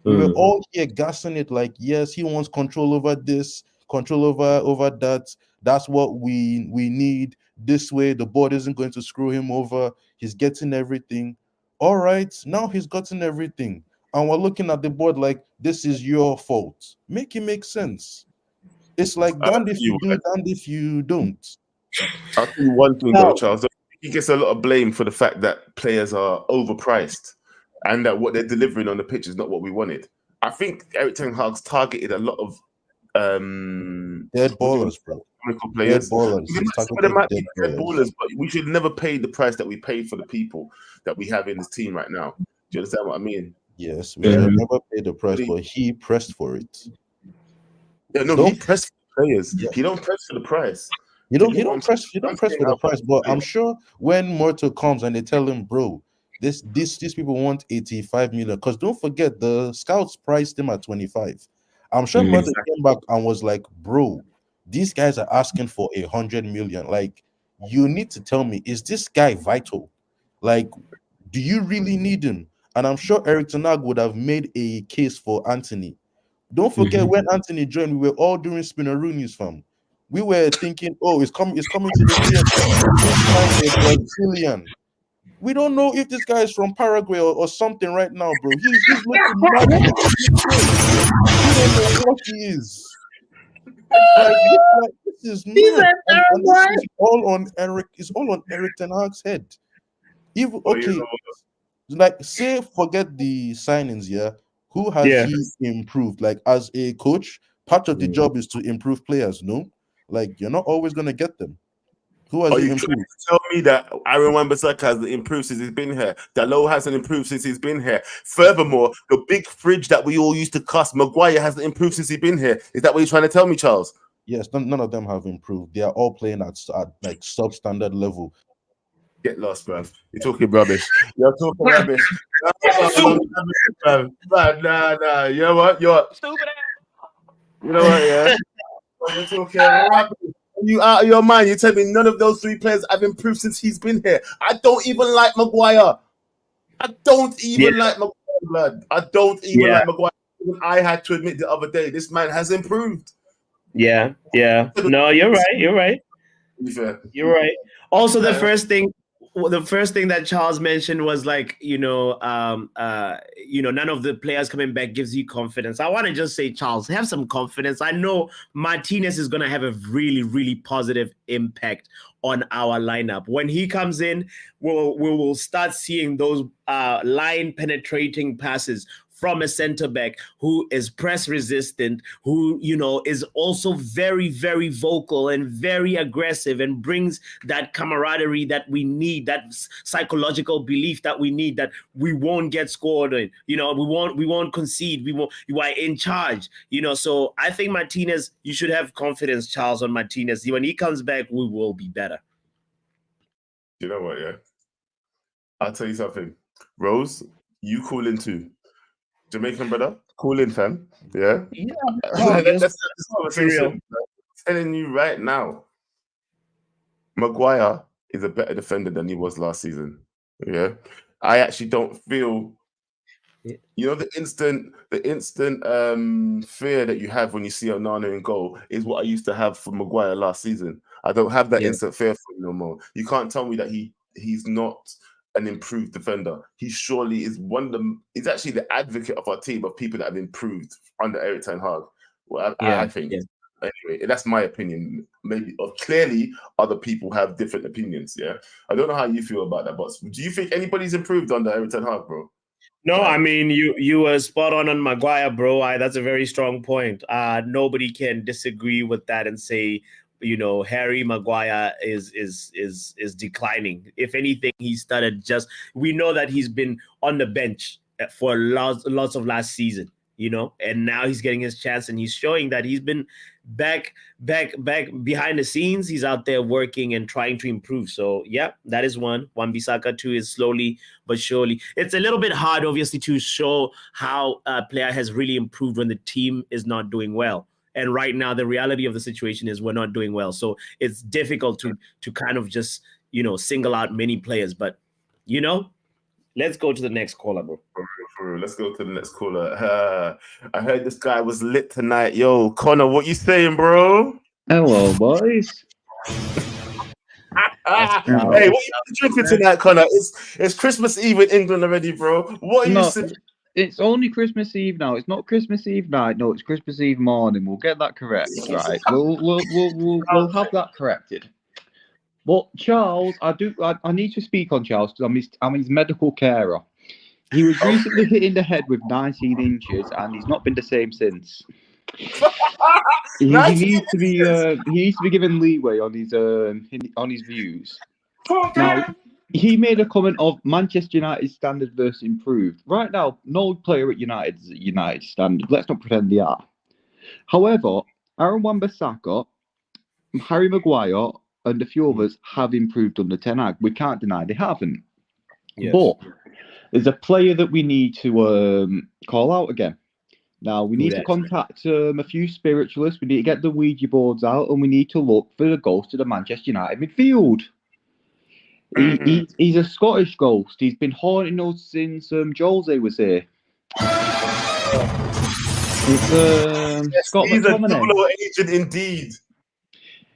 We were all here gassing it like, yes, he wants control over this, control over that. That's what we need. This way, the board isn't going to screw him over. He's getting everything. All right, now he's gotten everything. And we're looking at the board like, this is your fault. Make it make sense. It's like, damned if you do, damned if you don't. I'll tell you one thing, though, Charles. He gets a lot of blame for the fact that players are overpriced and that what they're delivering on the pitch is not what we wanted. I think Erik ten Hag's targeted a lot of dead ballers, bro. Players. Dead ballers. There might be dead ballers, but we should never pay the price that we paid for the people that we have in this team right now. Do you understand what I mean? Yes, we should never pay the price, but he pressed for it. Yeah, no, he pressed for players. Yeah. He don't press for the price. You don't press for the price, but I'm sure when Murto comes and they tell him, bro, these people want 85 million, because don't forget the scouts priced him at 25. I'm sure Murto came back and was like, bro, these guys are asking for 100 million. Like, you need to tell me, is this guy vital? Like, do you really need him? And I'm sure Erik ten Hag would have made a case for Anthony. Don't forget when Anthony joined, we were all doing Spinneroonies, fam. We were thinking, oh, it's coming to the Brazilian. We don't know if this guy is from Paraguay or something right now, bro. He's looking mad. We don't know what he is. This is mad. And this is all on Erik. It's all on Erik ten Hag's head. Like, say, forget the signings, yeah. Who has he improved? Like, as a coach, part of the job is to improve players, no? Like, you're not always going to get them. Who has Are he you improved? trying to tell me that Aaron Wan-Bissaka hasn't improved since he's been here? Dalot hasn't improved since he's been here. Furthermore, the big fridge that we all used to cuss, Maguire hasn't improved since he's been here. Is that what you're trying to tell me, Charles? Yes, none of them have improved. They are all playing at like substandard level. Get lost, man. You're talking rubbish. You're talking rubbish. Nah. You know what? You're stupid. You know what? Yeah. You're talking rubbish. You out of your mind. You tell me none of those three players have improved since he's been here. I don't even like Maguire. I don't even like Maguire, blood. I don't even like Maguire. Even I had to admit the other day, this man has improved. Yeah. No, you're right. You're right. You're right. Also, the first thing that Charles mentioned was like, none of the players coming back gives you confidence. I want to just say, Charles, have some confidence. I know Martinez is going to have a really, really positive impact on our lineup. When he comes in, we will start seeing those line penetrating passes from a center back who is press resistant, who, is also very, very vocal and very aggressive and brings that camaraderie that we need, that psychological belief that we need, that we won't get scored in, we won't concede, you are in charge, so I think Martinez, you should have confidence, Charles, on Martinez. When he comes back, we will be better. You know what, yeah? I'll tell you something. Rose, you call in too. Jamaican brother, call in, fam. Yeah. That's this conversation. I'm telling you right now, Maguire is a better defender than he was last season. Yeah. I actually don't feel, the instant fear that you have when you see Onana in goal is what I used to have for Maguire last season. I don't have that instant fear for him no more. You can't tell me that he's not an improved defender. He surely is one of them. He's actually the advocate of our team of people that have improved under Erik ten Hag. Well, I think. Yeah. Anyway, that's my opinion. Maybe, or clearly, other people have different opinions. Yeah, I don't know how you feel about that, but do you think anybody's improved under Erik ten Hag, bro? No, I mean you were spot on Maguire, bro. That's a very strong point. Nobody can disagree with that and say, Harry Maguire is declining. If anything, he started we know that he's been on the bench for lots of last season, and now he's getting his chance and he's showing that he's been back behind the scenes. He's out there working and trying to improve. So yeah, that is one. Wan-Bissaka too is slowly but surely. It's a little bit hard, obviously, to show how a player has really improved when the team is not doing well. And right now, the reality of the situation is we're not doing well. So it's difficult to kind of just, single out many players. But, let's go to the next caller, bro. Let's go to the next caller. I heard this guy was lit tonight. Yo, Connor, what you saying, bro? Hello, boys. Hey, what you drinking tonight, Connor? It's Christmas Eve in England already, bro. What are you saying? It's only Christmas Eve now. It's not Christmas Eve night. No, it's Christmas Eve morning. We'll get that correct, right? We'll have that corrected. But Charles, I need to speak on Charles because I'm his medical carer. He was recently hit in the head with 19 inches, and he's not been the same since. He needs to be given leeway on his views. Now, he made a comment of Manchester United standard versus improved. Right now, no player at United is at United standard. Let's not pretend they are. However, Aaron Wan-Bissaka, Harry Maguire, and a few others have improved under Ten Hag. We can't deny they haven't. Yes. But there's a player that we need to call out again. Now, we need to contact a few spiritualists. We need to get the Ouija boards out, and we need to look for the ghost of the Manchester United midfield. He's a Scottish ghost. He's been haunting us since Jose was here. It's Scott he's McTominay. A double agent indeed.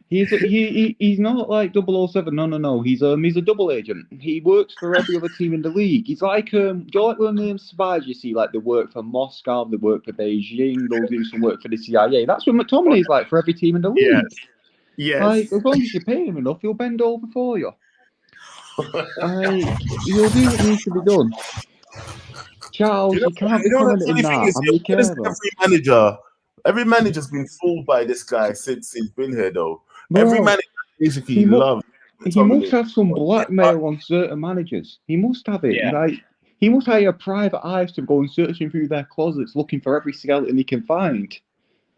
He's not like 007. No. He's a double agent. He works for every other team in the league. He's like do you like when the spies you see, like they work for Moscow, they work for Beijing, they'll do some work for the CIA. That's what McTominay is like for every team in the league. Yes. Like, as long as you pay him enough, he'll bend over for you. He'll do what needs to be done. Charles, you can't be the commenting funny thing that. is, I'm your carer. every manager's been fooled by this guy since he's been here, though. Bro, Every manager basically he mu- loves. He must have some blackmail on certain managers. He must have it. Yeah. Like, he must hire private eyes to go and searching through their closets looking for every skeleton he can find.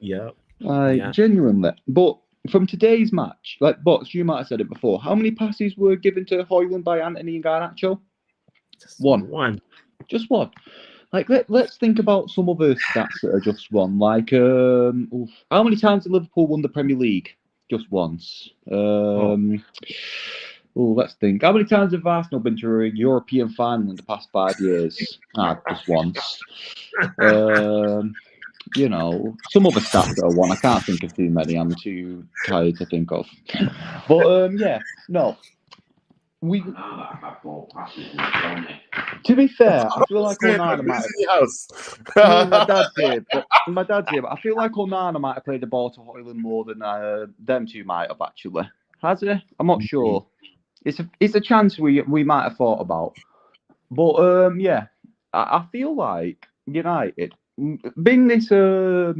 Yeah. Like, Yeah. genuinely. But from today's match, like, Box, you might have said it before. How many passes were given to Højlund by Anthony and Garnacho? One. Just one. Like, let's think about some other stats that are just one. Like, how many times did Liverpool won the Premier League? Just once. Let's think. How many times have Arsenal been to a European final in the past 5 years? Just once. You know, some other stats that are one. I can't think of too many. I'm too tired to think of. But yeah, no. To be fair, I feel like Onana might have. My dad's here, but I feel like Onana might have played the ball to Højlund more than them two might have actually. Has he? I'm not sure. It's a chance we might have thought about. But yeah, I feel like United, being this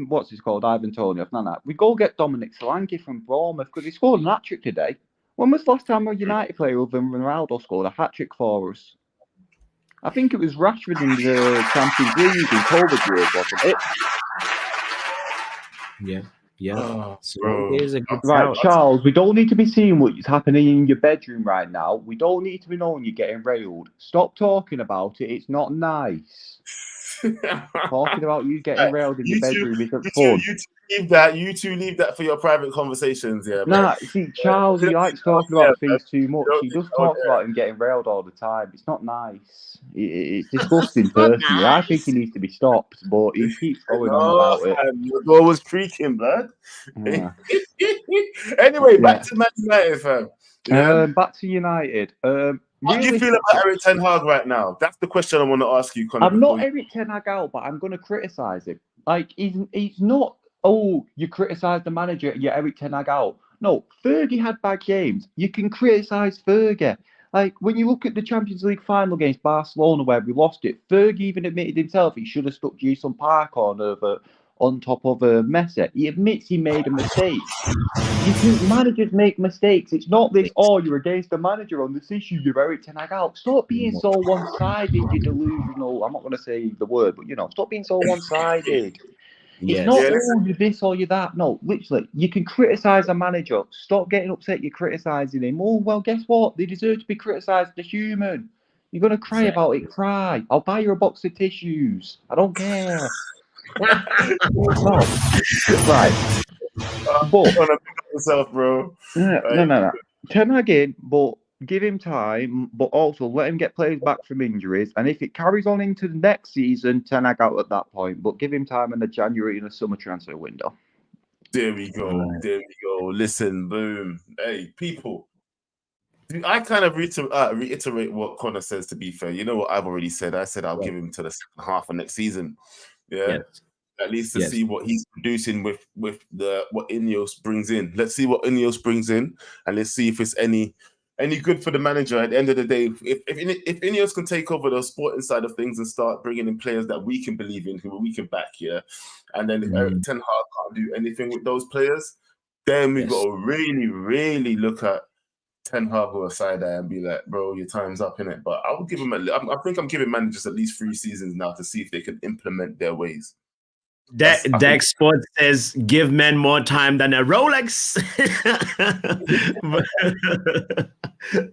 what's his called, Ivan Toney, we go get Dominic Solanke from Bournemouth because he scored an hat-trick today. When was the last time a United player other than Ronaldo scored a hat-trick for us? I think it was Rashford in the Champions League in COVID years, wasn't it? Yeah. So bro. it is a good Right, shout. Charles, we don't need to be seeing what's happening in your bedroom right now. We don't need to be knowing you're getting railed. Stop talking about it. It's not nice. Talking about you getting railed in your bedroom isn't fun. You two leave that for your private conversations, yeah. Nah, see, Charles, he likes talking about things too much. He just talks about him getting railed all the time. It's not nice. It's disgusting personally. I think he needs to be stopped, but he keeps going on about it. Your door was creaking, blood. Yeah. Anyway, back to Man United, fam. Yeah. Back to United. How do you feel about Erik Ten Hag right now? That's the question I want to ask you, Conor. I'm not Erik Ten Hag out, but I'm going to criticise him. Like, he's not, oh, you criticise the manager, you're Erik Ten Hag out. No, Fergie had bad games. You can criticise Fergie. Like, when you look at the Champions League final against Barcelona where we lost it, Fergie even admitted himself he should have stuck Jason Park on top of Messi. He admits he made a mistake. Managers make mistakes. It's not this, oh, you're against the manager on this issue, you're Erik Ten Hag out. Stop being so one-sided, you delusional. I'm not going to say the word, but, you know, stop being so one-sided. It's not, oh, you're this or you're that. No, literally, you can criticise a manager. Stop getting upset you're criticising him. Oh, well, guess what? They deserve to be criticised. They're human. You're going to cry about it, cry. I'll buy you a box of tissues. I don't care. No. Right. But yourself, bro. No. Ten Hag in, but give him time, but also let him get players back from injuries. And if it carries on into the next season, Ten Hag out at that point. But give him time in the January and the summer transfer window. There we go. There we go. Listen, boom. Hey, people. I kind of reiterate what Conor says, to be fair. You know what I've already said? I said I'll give him to the second half of next season. Yeah. Yes. At least to see what he's producing with what Ineos brings in. Let's see what Ineos brings in, and let's see if it's any good for the manager. At the end of the day, if Ineos can take over the sporting side of things and start bringing in players that we can believe in, who we can back, and then if Erik Ten Hag can't do anything with those players, then we've got to really, really look at Ten Hag or a side eye and be like, bro, your time's up, innit? But I would give him I think I'm giving managers at least 3 seasons now to see if they can implement their ways. Dex Sports says, give men more time than a Rolex.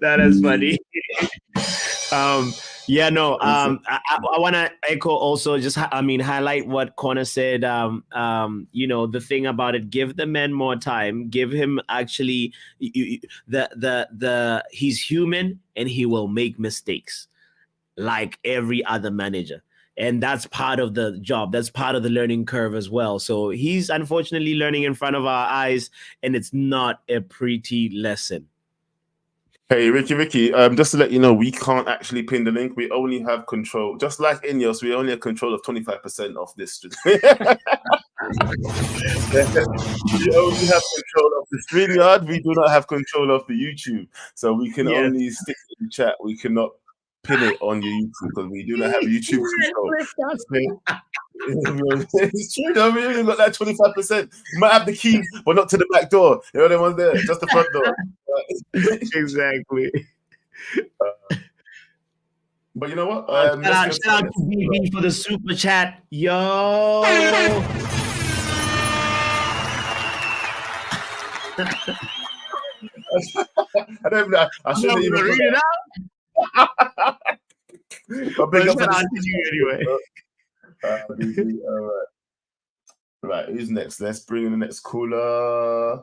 That is funny. I want to echo also, highlight what Conor said. The thing about it, give the men more time, give him actually he's human and he will make mistakes like every other manager. And that's part of the job. That's part of the learning curve as well. So he's unfortunately learning in front of our eyes, and it's not a pretty lesson. Hey, Ricky, just to let you know, we can't actually pin the link. We only have control, just like Ineos, we only have control of 25% of this. We only have control of the StreamYard. We do not have control of the YouTube. So we can only stick to the chat. We cannot pin it on your YouTube because we do not have a YouTube control. It's true though. We only got that 25%. You might have the keys, but not to the back door. You know the ones there, just the front door. Exactly. But you know what? Shout out to BB for the super chat. Yo. I don't know. I shouldn't even read it out. But big up Shout out to you anyway. All right. Right, who's next? Let's bring in the next caller.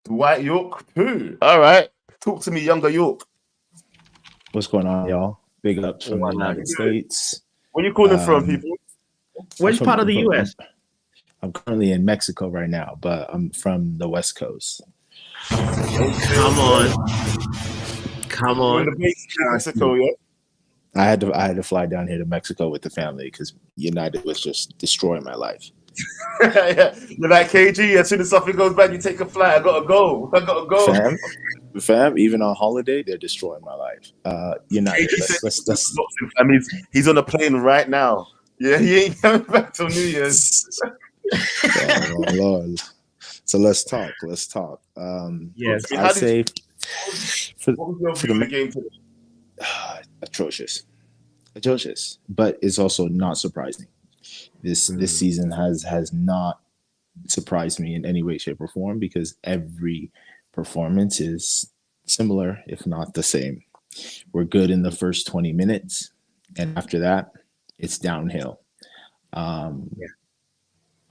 Dwight York 2. All right. Talk to me, younger York. What's going on, y'all? Big ups from the United States. Where you calling from, people? Which part of the US? I'm currently in Mexico right now, but I'm from the West Coast. Come on. We're in the base in Mexico, yeah? I had to fly down here to Mexico with the family because United was just destroying my life. Yeah. You're like KG. As soon as something goes bad, you take a flight. I gotta go. Fam, even on holiday, they're destroying my life. United. Let's I mean, he's on a plane right now. Yeah, he ain't coming back till New Year's. Oh, Lord. So let's talk. Yes. I'd say What was your view of the game today? atrocious, but it's also not surprising. This season has not surprised me in any way, shape, or form because every performance is similar, if not the same. We're good in the first 20 minutes, and after that, it's downhill. I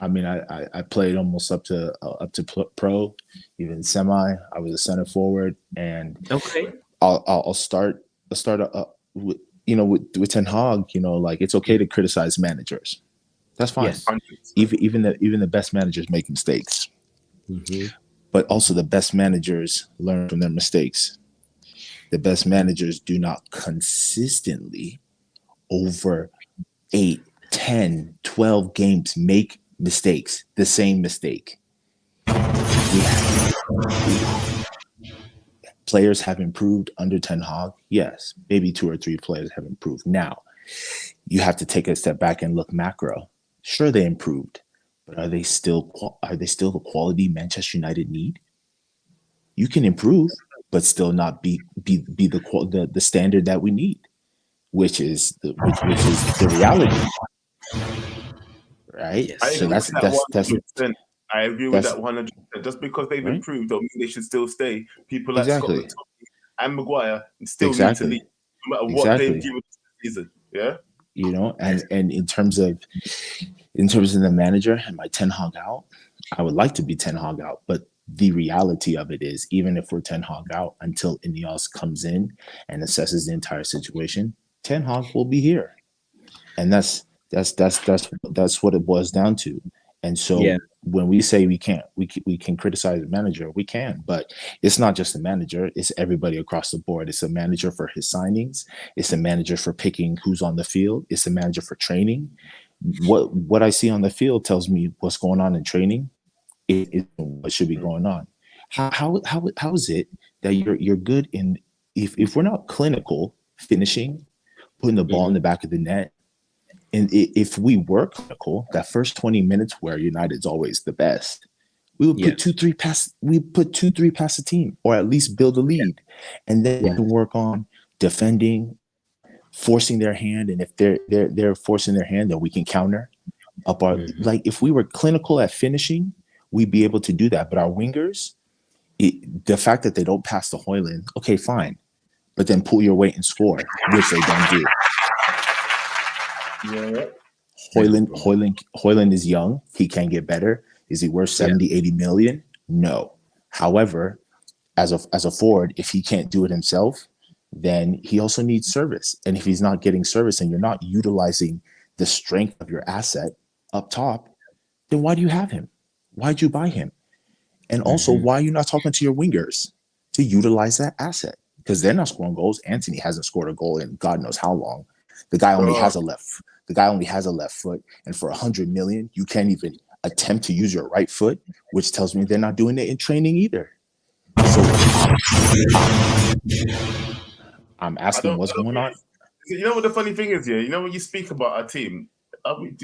mean, I played almost up to pro, even semi. I was a center forward, and Okay. I'll start with Ten Hag. Like it's okay to criticize managers. That's fine. Yes. Even the best managers make mistakes, but also the best managers learn from their mistakes. The best managers do not consistently over 8, 10, 12 games make mistakes, the same mistake. Players have improved under Ten Hag. Yes, maybe 2 or 3 players have improved. Now, you have to take a step back and look macro. Sure, they improved, but are they still the quality Manchester United need? You can improve, but still not be the standard that we need, which is the reality, right? I So agree that's with that 100%. I agree with that 100%. Just because they've Right? improved, don't mean they should still stay. People like Exactly. Scott and Maguire still Exactly. need to leave, no matter what Exactly. they've given this season. Yeah. And in terms of the manager, am I Ten Hag out? I would like to be Ten Hag out, but the reality of it is, even if we're Ten Hag out until Ineos comes in and assesses the entire situation, Ten Hag will be here, and that's what it boils down to. And so Yeah. when we say we can criticize the manager, we can, but it's not just the manager, it's everybody across the board. It's a manager for his signings, it's a manager for picking who's on the field, it's a manager for training. What I see on the field tells me what's going on in training is what should be going on. How is it that you're good in if we're not clinical finishing, putting the ball in the back of the net? And if we were clinical, that first 20 minutes where United's always the best, we would put 2-3 past. We put 2-3 past the team, or at least build a lead, and then we can work on defending, forcing their hand. And if they're forcing their hand, then we can counter up our. Like if we were clinical at finishing, we'd be able to do that. But our wingers, the fact that they don't pass to Højlund, okay, fine, but then pull your weight and score, which they don't do. Yeah. Højlund is young. He can get better. Is he worth 70, 80 million? No. However, as a forward, if he can't do it himself, then he also needs service. And if he's not getting service and you're not utilizing the strength of your asset up top, then why do you have him? Why'd you buy him? And also, why are you not talking to your wingers to utilize that asset? Because they're not scoring goals. Anthony hasn't scored a goal in God knows how long. The guy only has a left foot, and for 100 million, you can't even attempt to use your right foot, which tells me they're not doing it in training either. So I'm asking what's going on. You know what the funny thing is, yeah? You know when you speak about our team,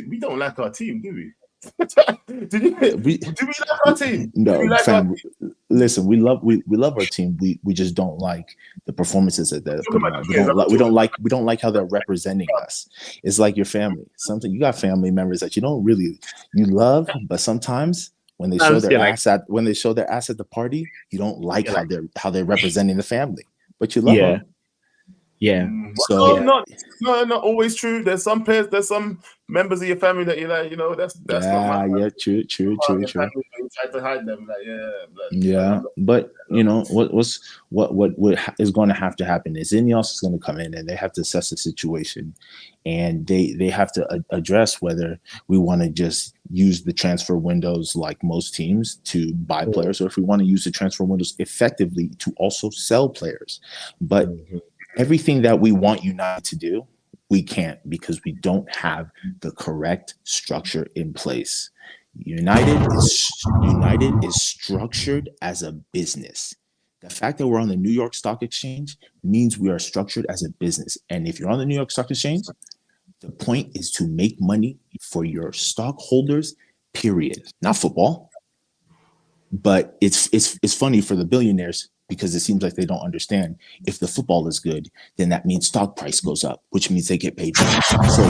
we don't like our team, do we? do we like our team? No, like fam. Listen, we love our team. We just don't like the performances that they're putting on. We don't like how they're representing us. It's like your family. Something you got family members that you love, but sometimes when they show their ass at the party, you don't like how they're representing the family, but you love them. Yeah. So not always true. There's some players, there's some members of your family that you like. That's not my family. True. You try to hide them, But what is going to have to happen is Ineos is going to come in and they have to assess the situation, and they have to address whether we want to just use the transfer windows like most teams to buy players, or if we want to use the transfer windows effectively to also sell players. But everything that we want United to do, we can't, because we don't have the correct structure in place. United is structured as a business. The fact that we're on the New York Stock Exchange means we are structured as a business. And if you're on the New York Stock Exchange, the point is to make money for your stockholders, period. Not football. But it's funny for the billionaires, because it seems like they don't understand. If the football is good, then that means stock price goes up, which means they get paid more. So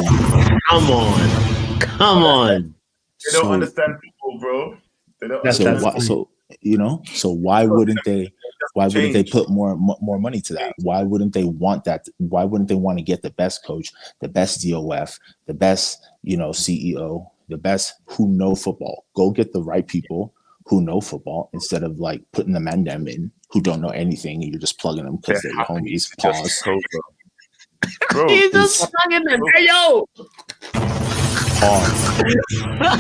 come on. They don't understand people, bro. They don't understand. So why wouldn't they put more money to that? Why wouldn't they want that? Why wouldn't they want to get the best coach, the best DOF, the best CEO, the best who know football? Go get the right people who know football, instead of like putting the man them in who don't know anything, and you're just plugging them because they're your homies. Pause. Bro, he's just plugging them. Hey, yo.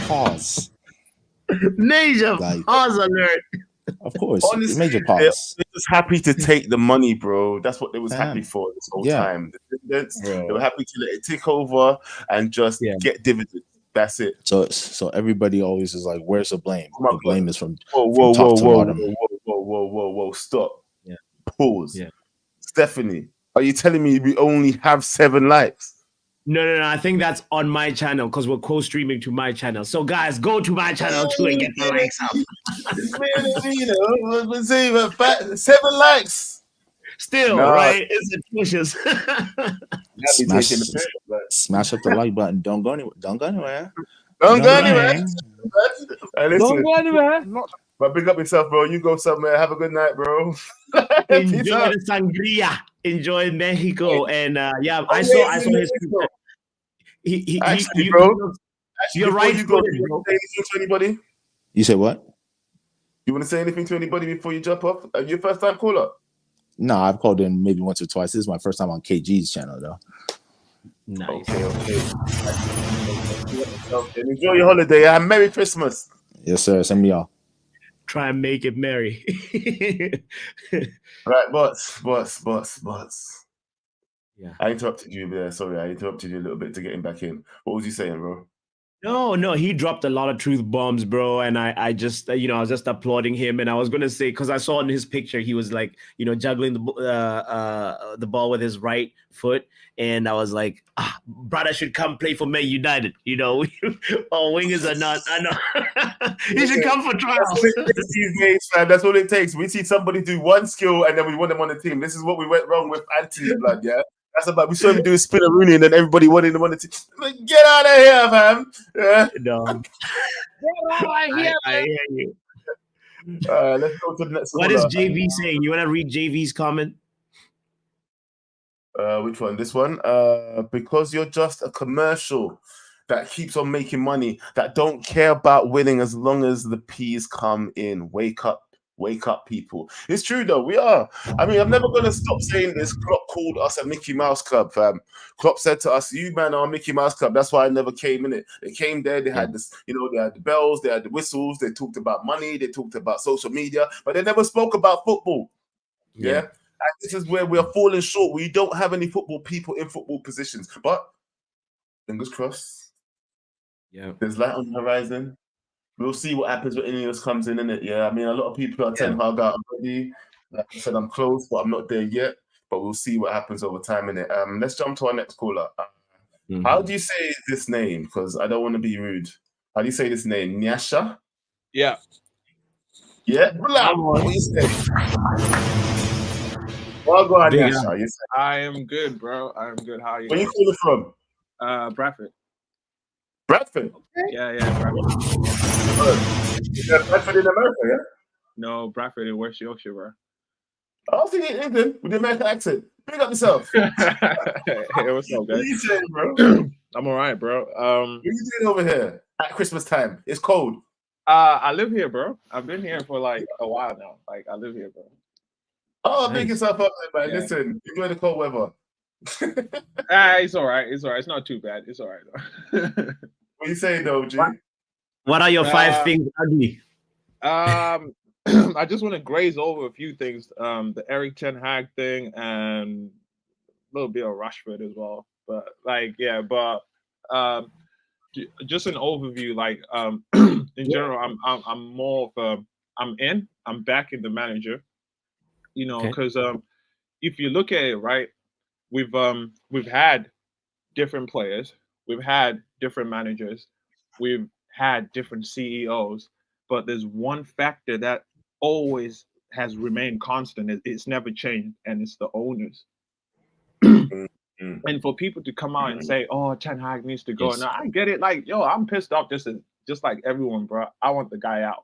Pause. Major pause alert. Of course, honestly, major pause. They're just happy to take the money, bro. That's what they was happy for this whole time. They were happy to let it tick over and just get dividends. That's it. So everybody always is like, "Where's the blame?" The blame is from whoa, stop. Yeah. Pause. Yeah. Stephanie, are you telling me we only have 7 likes? No. I think that's on my channel, because we're co-streaming to my channel. So guys, go to my channel too and get the likes up. 7 likes. Still, right? It's atrocious. Smash up the like button. Don't go anywhere. Don't go anywhere. But big up yourself, bro. You go somewhere. Have a good night, bro. Enjoy the sangria. Enjoy Mexico. And I saw his picture. You're right. You go. You want to say anything to anybody? You say what? You want to say anything to anybody before you jump off? Are you a first time caller? No, I've called in maybe once or twice. This is my first time on KG's channel, though. Nice. Okay. Enjoy your holiday and Merry Christmas. Yes, sir. Send me off. Try and make it merry. Right, bots. Yeah. I interrupted you there. Sorry, I interrupted you a little bit to get him back in. What was you saying, bro? No, he dropped a lot of truth bombs, bro. And I just, I was just applauding him. And I was gonna say, because I saw in his picture, he was like, juggling the ball with his right foot, and I was like, brother should come play for Man United. All wingers are not. I know. He should come for trials. These days, man, that's all it takes. We see somebody do one skill, and then we want them on the team. This is what we went wrong with Anthony Blood, yeah. That's about. We saw him do a spin Rooney, and then everybody wanted him on the team. Get out of here, fam. Yeah. No. I hear you. Let's go to the next one. What is JV saying? You want to read JV's comment? Which one? This one? Because you're just a commercial that keeps on making money, that don't care about winning as long as the P's come in. Wake up, people. It's true though. We are. I mean, I'm never gonna stop saying this. Klopp called us a Mickey Mouse Club, fam. Klopp said to us, "You man are a Mickey Mouse Club." That's why I never came in it. They came there. They had this, they had the bells, they had the whistles. They talked about money. They talked about social media, but they never spoke about football. Yeah. And this is where we are falling short. We don't have any football people in football positions. But fingers crossed. Yeah. There's light on the horizon. We'll see what happens when Ineos comes in, innit? Yeah, I mean, a lot of people are Ten Hag out already. Like I said, I'm close, but I'm not there yet. but we'll see what happens over time in it. Let's jump to our next caller. Mhm. How do you say this name? Because I don't want to be rude. How do you say this name? Nyasha? Yeah. Yeah. What do you say? Well, go on, Big Nyasha. You say. I am good, bro. I am good. How are you? Where you calling from? Bradford. Bradford. Yeah, Bradford. Is that Bradford in America? Yeah. No, Bradford in West Yorkshire, bro. I was thinking England with the American accent. Big up yourself. Hey, what's up, What guys? are you saying, bro? I'm all right, bro. What are you doing over here at Christmas time? It's cold. I live here, bro. I've been here for like a while now. Like, I live here, bro. Oh, Nice. big yourself up there, man. Yeah. Listen, enjoy the cold weather. It's all right. It's all right. It's not too bad. It's all right, though. What you saying, though, G? What are your 5 things ugly? I just want to graze over a few things. The Eric Ten Hag thing and a little bit of Rashford as well. But just an overview. Like in general, I'm more of I'm backing the manager. You know, because if you look at it, right, we've had different players, we've had different managers, we've had different CEOs, but there's one factor that always has remained constant. It's never changed, and it's the owners. And for people to come out and say, "Oh, Ten Hag needs to go," Yes. now I get it. Like, yo, I'm pissed off just like everyone, bro. I want the guy out.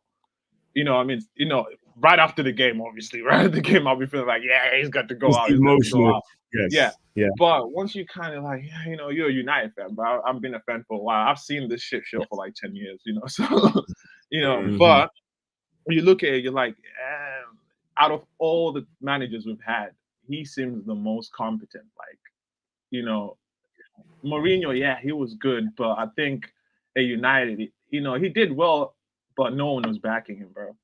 You know, I mean, you know, right after the game, obviously, right after the game, I'll be feeling like, yeah, he's got to go out. He's got to go out. Yes. Yeah. But once you kind of like, yeah, you know, you're a United fan, bro. I've been a fan for a while. I've seen this shit show for like 10 years, you know. So, you know, but when you look at it, you're like, out of all the managers we've had, he seems the most competent. Like, you know, Mourinho, yeah, he was good, but I think at United, you know, he did well, but no one was backing him, bro.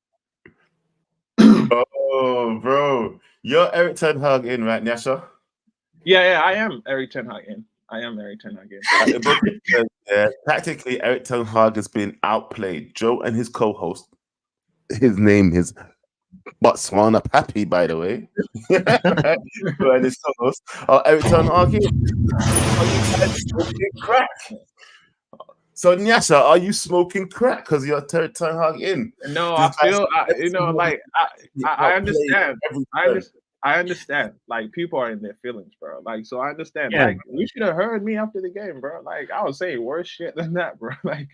Oh, bro. You're Eric Ten Hag in, right, Nyasha? Yeah, I am Eric Ten Hag in. Yeah, tactically, Eric Ten Hag has been outplayed. Joe and his co-host, his name is Botswana Pappy, by the way. Joe and his co-host are Eric Ten Hag in. Are you guys smoking crack? So, Nyasha, are you smoking crack because you're Eric Ten Hag in? No, I feel, you know, like, I understand. I understand. Like, people are in their feelings, bro. Like, so I understand. Yeah. Like, you should have heard me after the game, bro. Like, I was saying worse shit than that, bro. Like,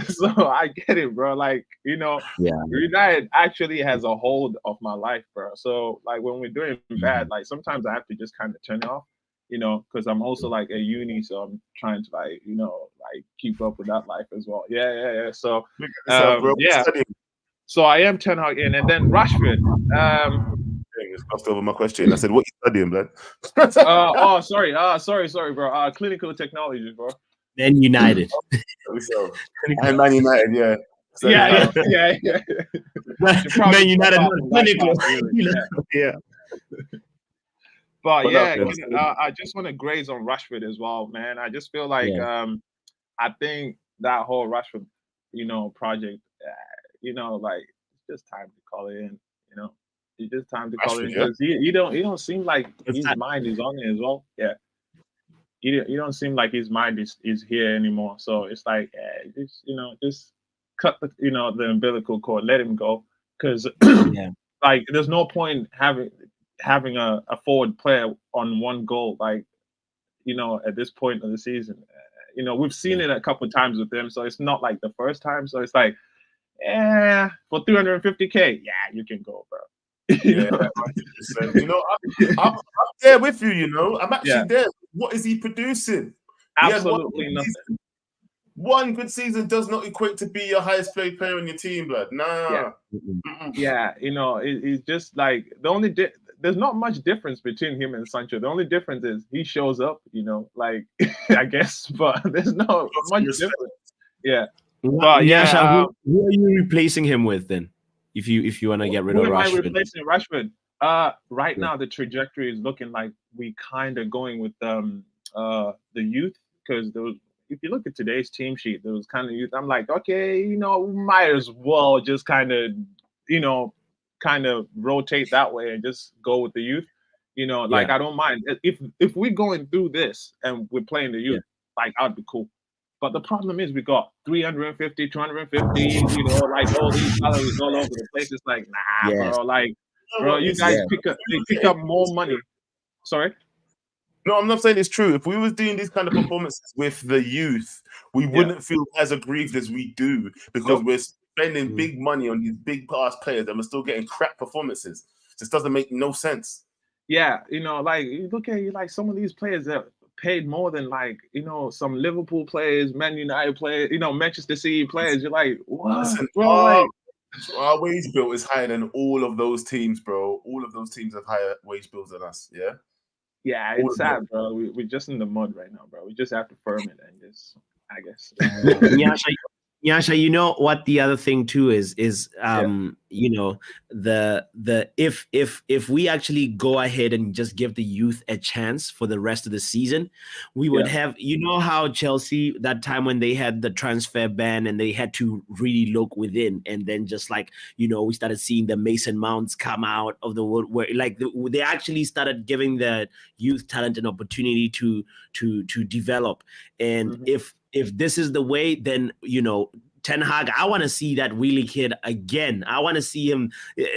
so I get it, bro. Like, you know, United actually has a hold of my life, bro. So, like, when we're doing bad, like, sometimes I have to just kind of turn it off, you know, because I'm also like at uni, so I'm trying to, like, you know, like keep up with that life as well. Yeah. So, yeah. So I am Ten Hag in, and then Rashford. It's passed over my question. I said, "What you studying, blood?" Sorry, bro. Clinical technology, bro. Then United. So, and Man United, yeah. So, Yeah. Man United, not clinical. Yeah. But yeah, that's you know, I just want to graze on Rashford as well, man. I just feel like I think that whole Rashford, you know, project, you know, like it's just time to call it in. You know, it's just time to call it in because he don't seem like his mind is on it as well. Yeah, you don't seem like his mind is here anymore. So it's like, just, you know, just cut the, you know, the umbilical cord, let him go, because like there's no point having a forward player on one goal, like, you know, at this point of the season. You know, we've seen it a couple of times with him, so it's not like the first time. So it's like, for 350K, yeah, you can go, bro. Yeah, 100%. You know, I'm there with you. You know, I'm actually there. What is he producing? Absolutely nothing. One good season does not equate to be your highest paid player on your team, blood. Nah. Yeah, you know, it's just like the only there's not much difference between him and Sancho. The only difference is he shows up, you know, like I guess, but there's no much difference. Yeah. But Nyasha, who are you replacing him with then? If you want to get rid of Rashford? Who am I replacing Rashford? Right now the trajectory is looking like we kind of going with the youth, because there was, if you look at today's team sheet, there was kind of youth. I'm like, okay, you know, we might as well just kind of, you know, kind of rotate that way and just go with the youth. You know, like I don't mind if we're going through this and we're playing the youth, like I'd be cool. But the problem is we got 350, 250, you know, like all these salaries all over the place. It's like, nah, bro, like, bro, you guys pick up more money. Sorry? No, I'm not saying it's true. If we was doing these kind of performances with the youth, we wouldn't feel as aggrieved as we do because we're spending big money on these big ass players and we're still getting crap performances. This doesn't make no sense. Yeah, you know, like you look at like some of these players that paid more than like, you know, some Liverpool players, Man United players, you know, Manchester City players. You're like, what? Listen, bro? Our wage bill is higher than all of those teams, bro. All of those teams have higher wage bills than us. Yeah. Yeah, it's sad, bro. We're just in the mud right now, bro. We just have to firm it and just, I guess. Nyasha, you know what the other thing too is you know, the if we actually go ahead and just give the youth a chance for the rest of the season, we would have, you know, how Chelsea that time when they had the transfer ban and they had to really look within, and then just like, you know, we started seeing the Mason Mounts come out of the wood where like they actually started giving the youth talent an opportunity to develop. And if this is the way, then, you know, Ten Hag, I want to see that wheelie kid again. I want to see him.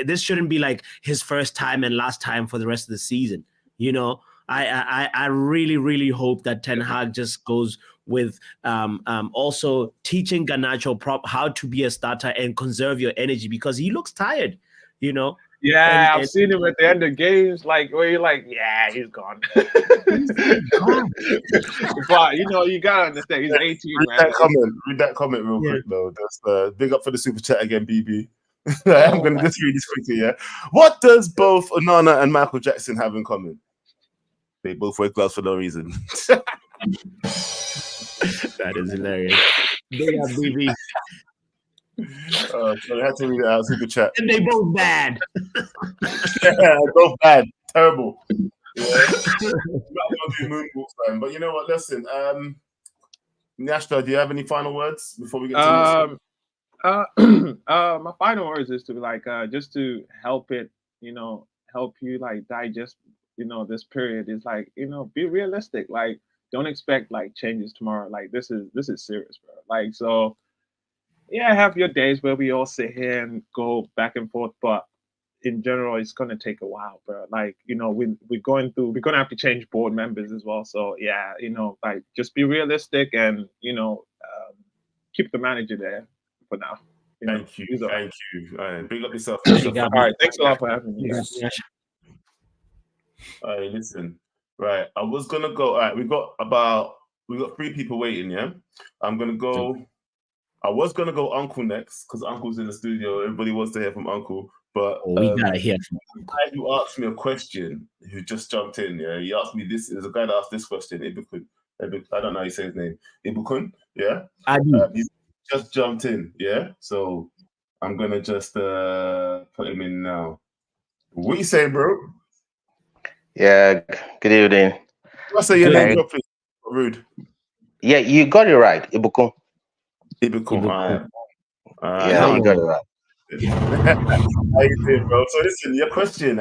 This shouldn't be like his first time and last time for the rest of the season. You know, I really, really hope that Ten Hag just goes with also teaching Garnacho how to be a starter and conserve your energy because he looks tired, you know. Yeah, I've seen him at the end of games, like where you're like, yeah, he's gone. But you know, you gotta understand, he's 18. Read that comment real quick though. That's big up for the super chat again, BB. I'm gonna just read this quickly. Yeah, what does both Onana and Michael Jackson have in common? They both wear gloves for no reason. That is hilarious. Big up, BB. So I had to read it out super chat. And they both bad. Yeah, both bad. Terrible. Yeah. But you know what? Listen, Nyasha, do you have any final words before we get to my final words is to be like just to help it, you know, help you like digest, you know, this period is like, you know, be realistic. Like, don't expect like changes tomorrow. Like this is serious, bro. Like, so yeah, have your days where we all sit here and go back and forth, but in general, it's gonna take a while, bro. Like, you know, we're gonna have to change board members as well. So yeah, you know, like just be realistic and, you know, keep the manager there for now. You know, thank you. Big up yourself. All right, thanks a lot for having me. All right, listen. Right, I was gonna go. All right, we got 3 people waiting. Yeah, I'm gonna go. I was gonna go Uncle next because Uncle's in the studio. Everybody wants to hear from Uncle, but we gotta hear from the guy who asked me a question, who just jumped in. Yeah, he asked me this. There's a guy that asked this question. Ibukun. I don't know how you say his name. Ibukun. Yeah, I do. He just jumped in. Yeah, so I'm gonna just put him in now. What you saying, bro? Yeah. Good evening. I say your name properly. Rude. Yeah, you got it right, Ibukun. Ibukun. Yeah, you got it right. How you doing, bro? So listen, your question.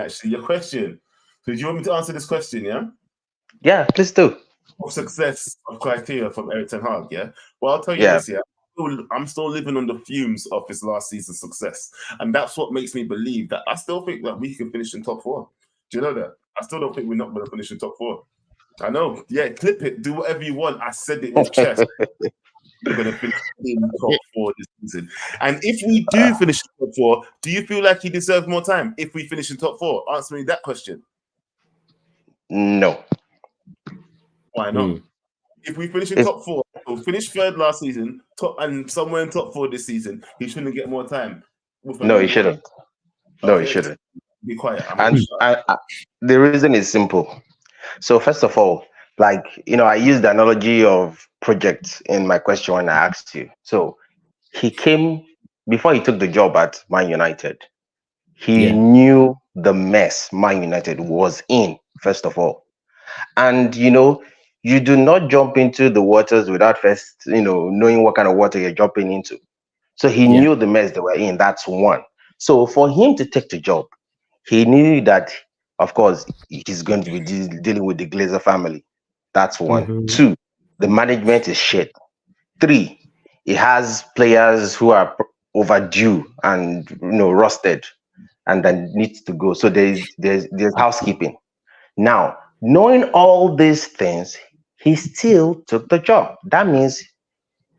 So do you want me to answer this question, yeah? Yeah, please do. Of success of criteria from Erik ten Hag, yeah? Well, I'll tell you this, yeah. I'm still living on the fumes of his last season's success. And that's what makes me believe that I still think that we can finish in top 4. Do you know that? I still don't think we're not going to finish in top 4. I know. Yeah, clip it. Do whatever you want. I said it with chest. We're going to finish in top 4 this season. And if we do finish in top 4, do you feel like he deserves more time if we finish in top 4? Answer me that question. No. Why not? If we finish in top 4, we'll finish 3rd last season, and somewhere in top 4 this season, he shouldn't get more time. No, he shouldn't. No, he shouldn't. Be quiet. And the reason is simple. So first of all, like, you know, I used the analogy of projects in my question when I asked you. So he came before he took the job at Man United. He knew the mess Man United was in, first of all. And, you know, you do not jump into the waters without first, you know, knowing what kind of water you're jumping into. So he knew the mess they were in. That's one. So for him to take the job, he knew that, of course, he's going to be dealing with the Glazer family. That's one. Mhm. 2, the management is shit. 3, he has players who are overdue and rusted, and then needs to go. So there's housekeeping. Now, knowing all these things, he still took the job. That means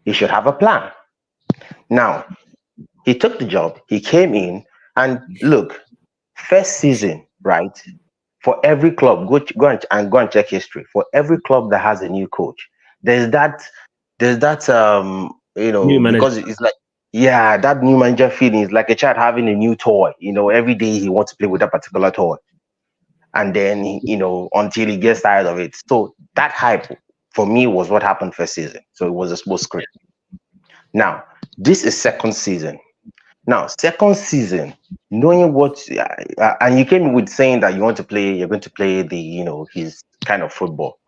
he should have a plan. Now, he took the job. He came in, and look, first season, right? For every club, go and check history. For every club that has a new coach, there's that New manager. because it's like, yeah, that new manager feeling is like a child having a new toy. Every day he wants to play with that particular toy, and then until he gets tired of it. So that hype for me was what happened first season. So it was a small script. Now this is second season. Now, second season, knowing what, and you came with saying that you're going to play the, his kind of football.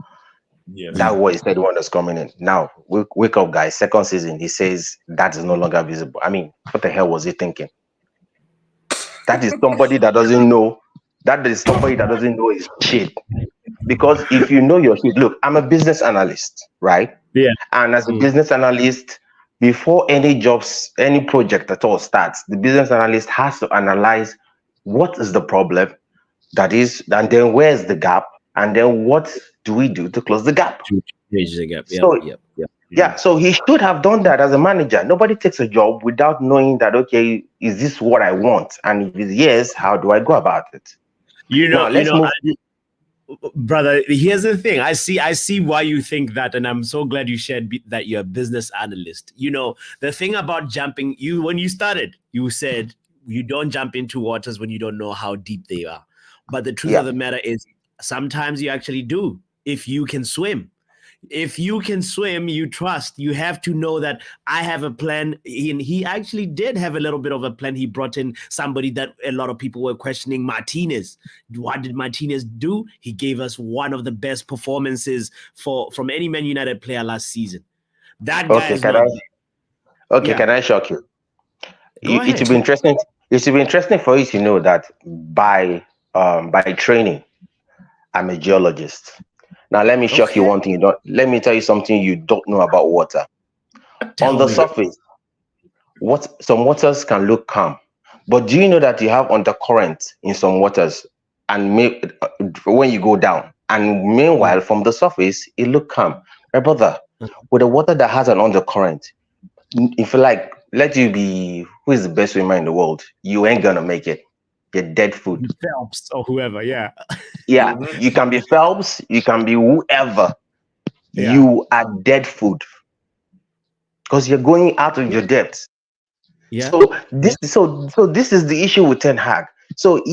Yes. That was the one that's coming in. Now, wake up, guys. Second season, he says that is no longer visible. I mean, what the hell was he thinking? That is somebody that doesn't know. That is somebody that doesn't know his shit. Because if you know your shit, look, I'm a business analyst, right? Yeah. And as a business analyst, before any jobs, any project at all starts, the business analyst has to analyze what is the problem, that is, and then where's the gap, and then what do we do to close the gap? Bridge the gap. Yeah, so he should have done that as a manager. Nobody takes a job without knowing that, okay, is this what I want? And if it's yes, how do I go about it? Brother, here's the thing. I see why you think that, and I'm so glad you shared that you're a business analyst. The thing about jumping, when you started, you said you don't jump into waters when you don't know how deep they are. But the truth of the matter is, sometimes you actually do. If you can swim, you trust. You have to know that I have a plan. And he actually did have a little bit of a plan. He brought in somebody that a lot of people were questioning, Martinez. What did Martinez do? He gave us one of the best performances from any Man United player last season. That guy can I shock you? It will be interesting. It will be interesting for you to know that by training, I'm a geologist. Now, let me shock you one thing. Let me tell you something you don't know about water. On the surface, some waters can look calm, but do you know that you have undercurrent in some waters, and when you go down, and meanwhile from the surface it look calm. My brother, with a water that has an undercurrent, if you like, let you be who is the best swimmer in the world, you ain't gonna make it. You're dead food. Phelps or whoever, yeah. Yeah, you can be Phelps, you can be whoever. Yeah. You are dead food because you're going out of your depth. Yeah. So this is the issue with Ten Hag. So all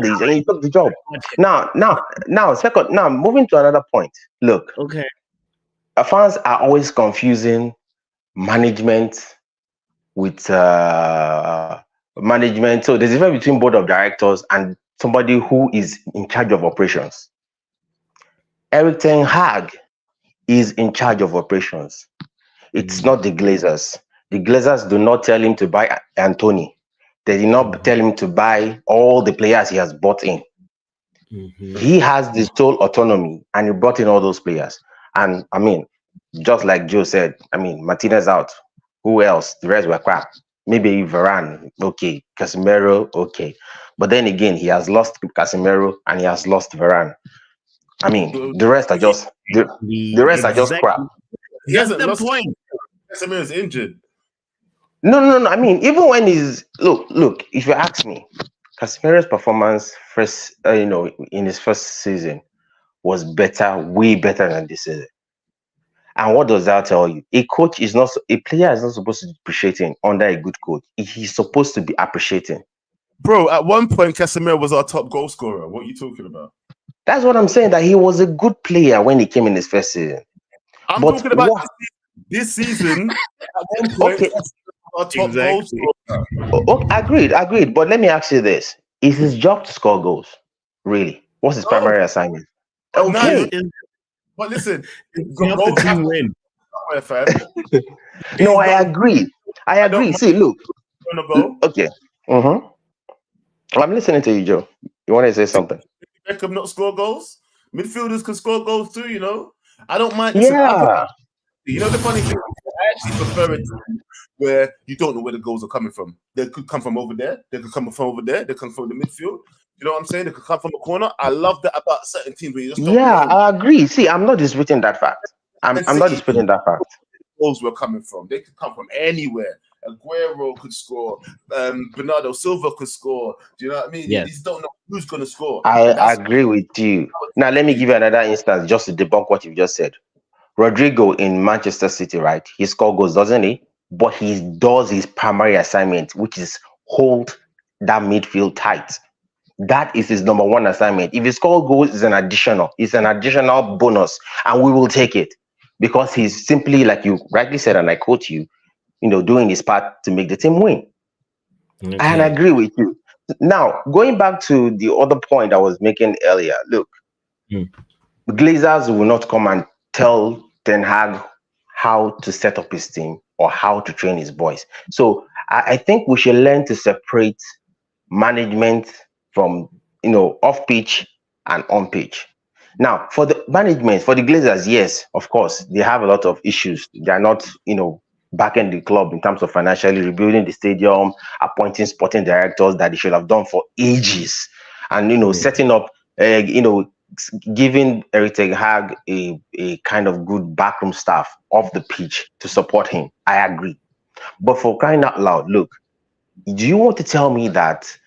these, and he took the job. Now, moving to another point. Look, fans are always confusing management with management. So there's a difference between board of directors and somebody who is in charge of operations. Erik Ten Hag is in charge of operations. It's not the Glazers. The Glazers do not tell him to buy Anthony. They did not tell him to buy all the players he has bought in. He has the sole autonomy, and he brought in all those players. And I mean, just like Joe said, I mean, Martinez out. Who else? The rest were crap. Maybe Varane, okay. Casemiro, okay. But then again, he has lost Casemiro and he has lost Varane. I mean, the rest are just the rest are just crap. He hasn't lost. Casemiro's injured. No. I mean, even when he's look. If you ask me, Casemiro's performance in his first season was way better than this season. And what does that tell you? A player is not supposed to be appreciating under a good coach. He's supposed to be appreciating. Bro, at one point, Casemiro was our top goal scorer. What are you talking about? That's what I'm saying, that he was a good player when he came in his first season. I'm talking about this season. At one point, our top goal scorer. Agreed. But let me ask you this. Is his job to score goals? Really? What's his primary assignment? Okay. But listen, help the team win. No, I agree. See, look, go? Okay. I'm listening to you, Joe. You want to say something? Beckham not score goals? Midfielders can score goals too, you know. I don't mind. Yeah. You know the funny thing, I actually prefer it where you don't know where the goals are coming from. They could come from over there. They could come from over there. They come from the midfield. You know what I'm saying? They could come from the corner. I love that about certain teams where you just don't know. I agree. See, I'm not disputing that fact. I'm not disputing that fact. Goals were coming from. They could come from anywhere. Aguero could score. Bernardo Silva could score. Do you know what I mean? Yes. You just don't know who's going to score. I agree with you. Now, let me give you another instance just to debunk what you just said. Rodrigo in Manchester City, right? He scores goals, doesn't he? But he does his primary assignment, which is hold that midfield tight. That is his number one assignment. If he scores goals, it's an additional bonus, and we will take it because he's simply, like you rightly said, and I quote you, doing his part to make the team win. Okay. And I agree with you. Now, going back to the other point I was making earlier, look, the Glazers will not come and tell Ten Hag how to set up his team or how to train his boys. So I think we should learn to separate management from, off pitch and on pitch. Now, for the management, for the Glazers, yes, of course, they have a lot of issues. They are not, backing the club in terms of financially rebuilding the stadium, appointing sporting directors that they should have done for ages, and setting up, giving Erik ten Hag a kind of good backroom staff off the pitch to support him. I agree. But for crying out loud, look, do you want to tell me that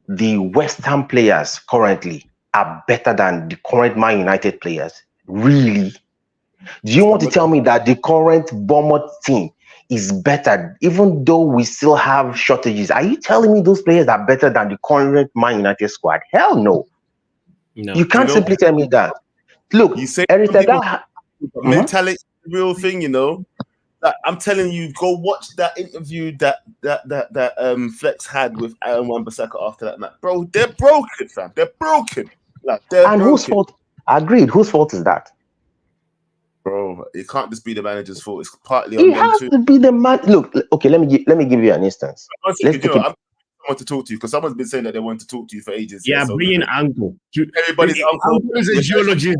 the West Ham players currently are better than the current Man United players? Really? Do you want to tell me that the current Bournemouth team is better, even though we still have shortages? Are you telling me those players are better than the current Man United squad? Hell no. You can't simply tell me that. Look, you say Erik ten Hag, mentality, real thing, That I'm telling you, go watch that interview that Flex had with Aaron Wan-Bissaka after that match. Bro, they're broken, fam. They're broken. Like, and whose fault? Agreed. Whose fault is that? Bro, it can't just be the manager's fault. It's partly on it them has too. to be the man. Look, okay, let me give you an instance. I want to talk to you because someone's been saying that they want to talk to you for ages. Yeah, so bring in Uncle. Everybody's uncle is a geologist.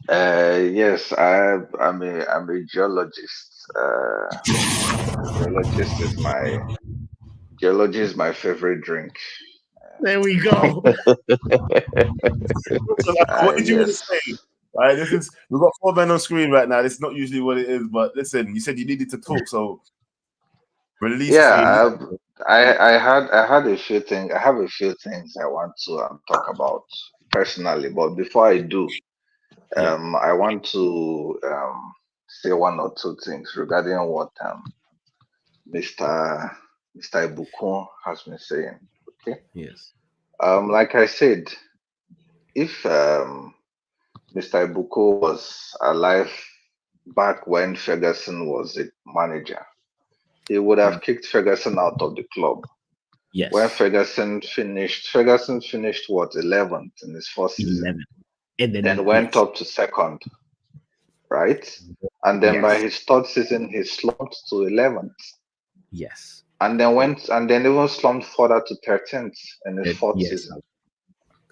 Yes, I'm a geologist. Geology is my favorite drink. There we go. What did you want to say? Right, we've got 4 men on screen right now. This is not usually what it is, but listen, you said you needed to talk, so release. Yeah, I had a few things. I have a few things I want to talk about personally, but before I do, I want to say 1 or 2 things regarding what Mr. Ibukun has been saying. Okay. Yes. Like I said, if Mr. Ibukun was alive back when Ferguson was a manager, he would have kicked Ferguson out of the club. Yes. When Ferguson finished what, 11th in his first season, and then went up to 2nd, right? And then by his 3rd season, he slumped to 11th. Yes. And then even slumped further to 13th in his 4th season.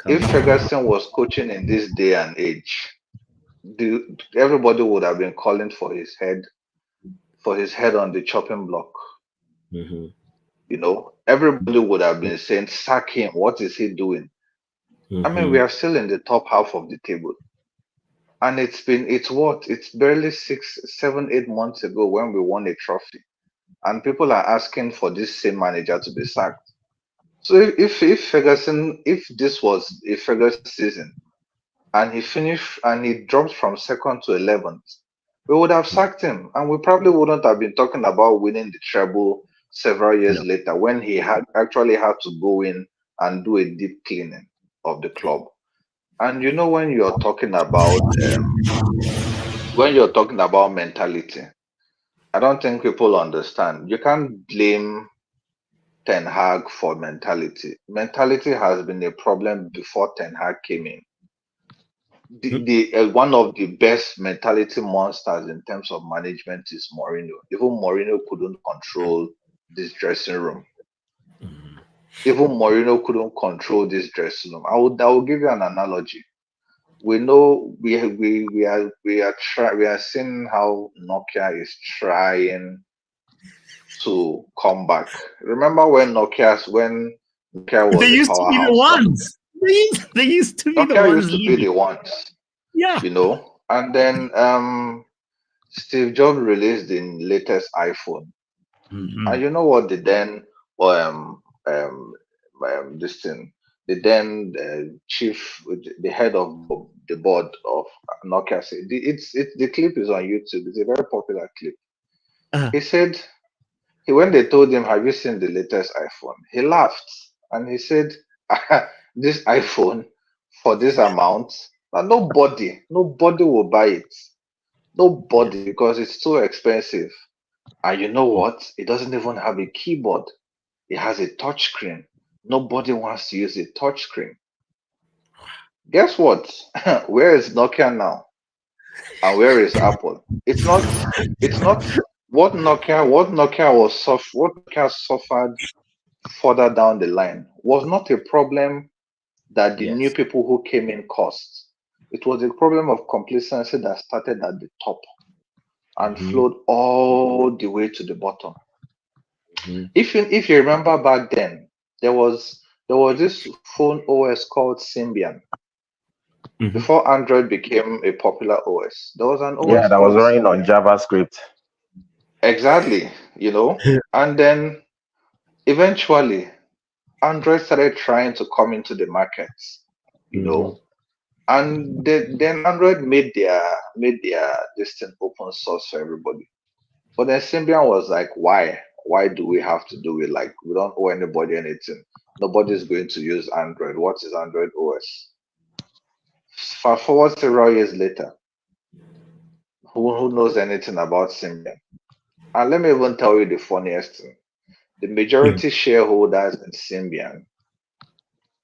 If Ferguson was coaching in this day and age, everybody would have been calling for his head on the chopping block. Everybody would have been saying, sack him. What is he doing? I mean, we are still in the top half of the table. And it's barely 6, 7, 8 months ago when we won a trophy. And people are asking for this same manager to be sacked. So if this was a Ferguson season, and he dropped from 2nd to 11th, we would have sacked him, and we probably wouldn't have been talking about winning the treble several years later when he actually had to go in and do a deep cleaning of the club. And when you're talking about mentality, I don't think people understand. You can't blame Ten Hag for mentality. Mentality has been a problem before Ten Hag came in. the one of the best mentality monsters in terms of management is Mourinho. Even Mourinho couldn't control this dressing room. Even Mourinho couldn't control this dressing room. I will give you an analogy. We know we are seeing how Nokia is trying to come back. Remember when Nokia was They used to be the ones. They used to be the Nokia ones. used to be the ones. Yeah. You know, and then Steve Jobs released the latest iPhone. And you know what the then this thing, the then chief, the head of the board of Nokia said, the clip is on YouTube. It's a very popular clip. He said, when they told him, "Have you seen the latest iPhone?" He laughed and he said, "This iPhone for this amount, and nobody will buy it. Nobody, because it's too expensive. And you know what? It doesn't even have a keyboard. It has a touch screen. Nobody wants to use a touch screen." Guess what? Where is Nokia now? And where is Apple? It's not what Nokia suffered further down the line was not a problem that the new people who came in caused. It was a problem of complacency that started at the top and flowed all the way to the bottom. If you remember back then, there was this phone OS called Symbian. Before Android became a popular OS, there was an OS that was called running on Symbian. JavaScript. Exactly, you know, and then eventually Android started trying to come into the markets, you know, and then Android made their this thing open source for everybody. But then Symbian was like, why do we have to do it? Like, we don't owe anybody anything. Nobody's going to use Android. What is Android OS? Fast forward several years later, who knows anything about Symbian? And let me even tell you the funniest thing. The majority shareholders in Symbian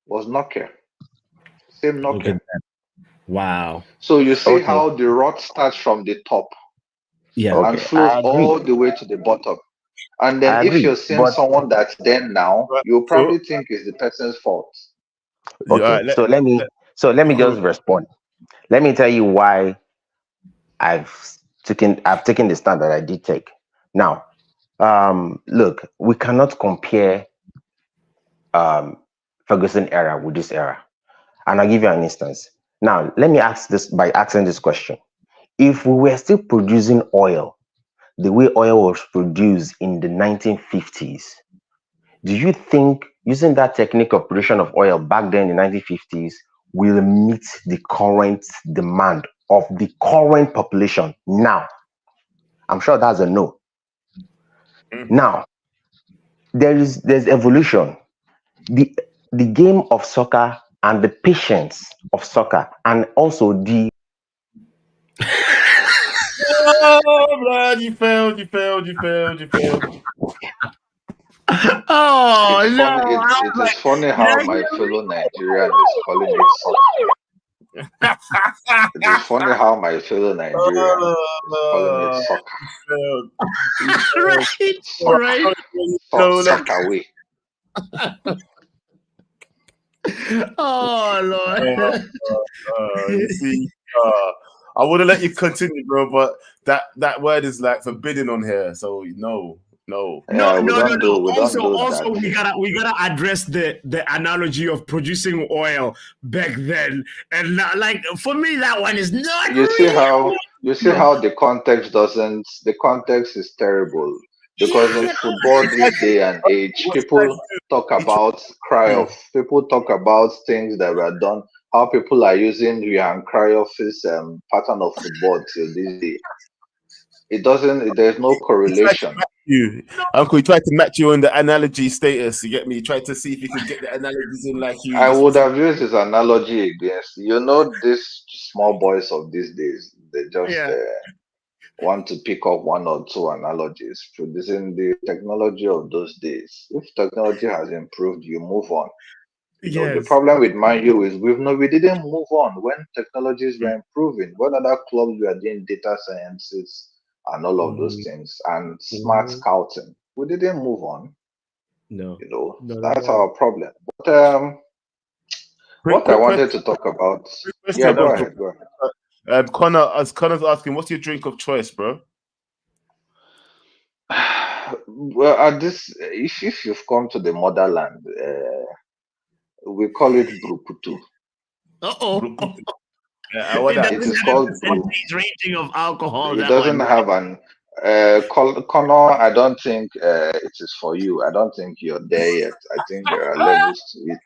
was Nokia. Same Nokia. Wow. So you see how the rot starts from the top and flows all the way to the bottom. And then if you're seeing someone that's there now, you'll probably think it's the person's fault. Okay, so let me just respond. Let me tell you why I've taken the stand that I did take. Now, look, we cannot compare Ferguson era with this era. And I'll give you an instance. Now, let me ask this by asking this question. If we were still producing oil the way oil was produced in the 1950s, do you think using that technique of production of oil back then in the 1950s will meet the current demand of the current population now? I'm sure that's a no. Now, there's evolution. The game of soccer and the patience of soccer, and also the oh, blood, you failed. Oh, It is funny how my fellow Nigerian is calling it soccer. It is funny how my fellow Nigerian is calling it soccer. Right. Soccer away. Oh, Lord. You see, I would have let you continue, bro, but that word is like forbidden on here, so no. No. We Also, we gotta address the analogy of producing oil back then, and now, like, for me, that one is not. You see how the context is terrible, because in football this day and age, people talk about people talk about things that were done, how people are using Johan Cruyff's pattern of football till this day. There's no correlation. Uncle, he tried to match you on the analogy status. You get me? He tried to see if he could get the analogies in like you. I would have used his analogy against, these small boys of these days. They just want to pick up one or two analogies, producing the technology of those days. If technology has improved, you move on. No, the problem with Man U is we didn't move on when technologies were improving, when other clubs were doing data sciences and all of those things and smart scouting. We didn't move on. No. That's our problem. But what I wanted to talk about. Yeah, go ahead. Connor's asking, what's your drink of choice, bro? Well, at this, if you've come to the motherland, we call it Brukutu. It is called rating of alcohol. It doesn't have an Connor. I don't think it is for you. I don't think you're there yet. I think there are levels to it.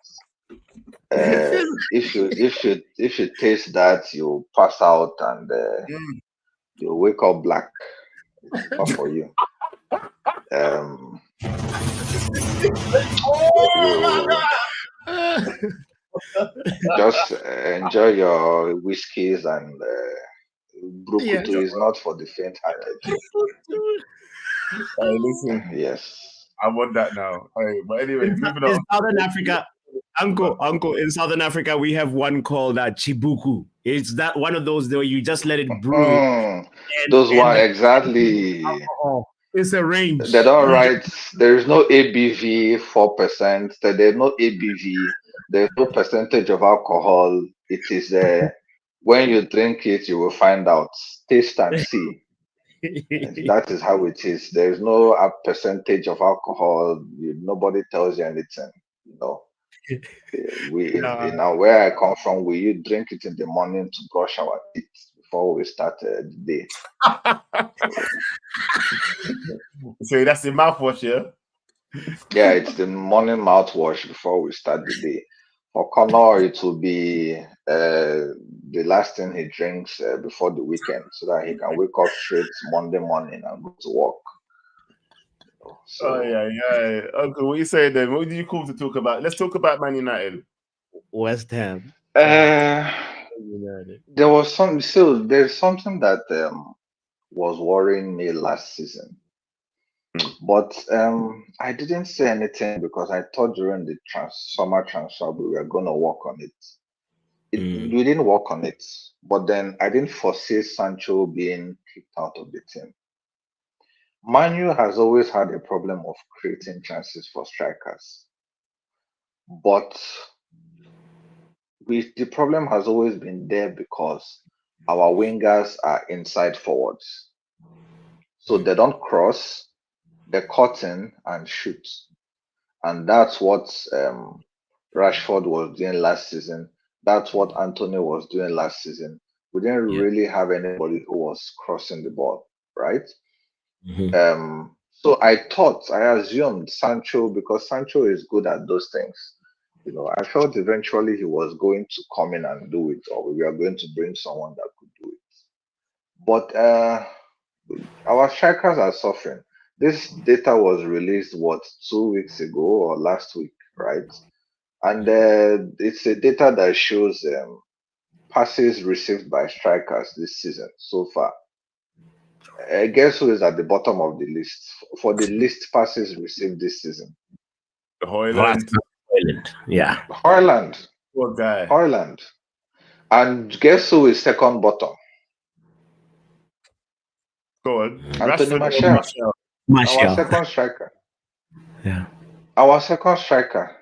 If you taste that, you pass out and you wake up black. It's not for you. Just enjoy your whiskeys and Brukutu is not for the faint-hearted. Listen, yes, I want that now. But anyway, moving on. In Southern Africa, Uncle, in Southern Africa, we have one called Chibuku. It's that one of those where you just let it brew. Those one exactly. It's a range. They don't write. There is no ABV 4%. There's no ABV. There's no percentage of alcohol. It is when you drink it, you will find out. Taste and see. That is how it is. There is no percentage of alcohol. Nobody tells you anything. In where I come from, we drink it in the morning to brush our teeth before we start the day. So that's the mouthwash, yeah? Yeah, it's the morning mouthwash before we start the day. For Connor, it will be the last thing he drinks before the weekend so that he can wake up straight Monday morning and go to work. So, yeah. Uncle, what you saying then? What did you call to talk about? Let's talk about Man United. West Ham. There was there's something that was worrying me last season. But I didn't say anything because I thought during the summer transfer we were going to work on it. We didn't work on it, but then I didn't foresee Sancho being kicked out of the team. Manu has always had a problem of creating chances for strikers, but the problem has always been there because our wingers are inside forwards, so they don't cross. They cut in and shoot. And that's what Rashford was doing last season. That's what Anthony was doing last season. We didn't really have anybody who was crossing the ball, right? So I assumed Sancho, because Sancho is good at those things. I felt eventually he was going to come in and do it, or we were going to bring someone that could do it. But our strikers are suffering. This data was released, 2 weeks ago or last week, right? And it's a data that shows passes received by strikers this season so far. Guess who is at the bottom of the list for the least passes received this season? Højlund. Yeah. Højlund. Poor guy. Højlund. And guess who is second bottom? Go on. Anthony Martial. Our second striker. Yeah. Our second striker.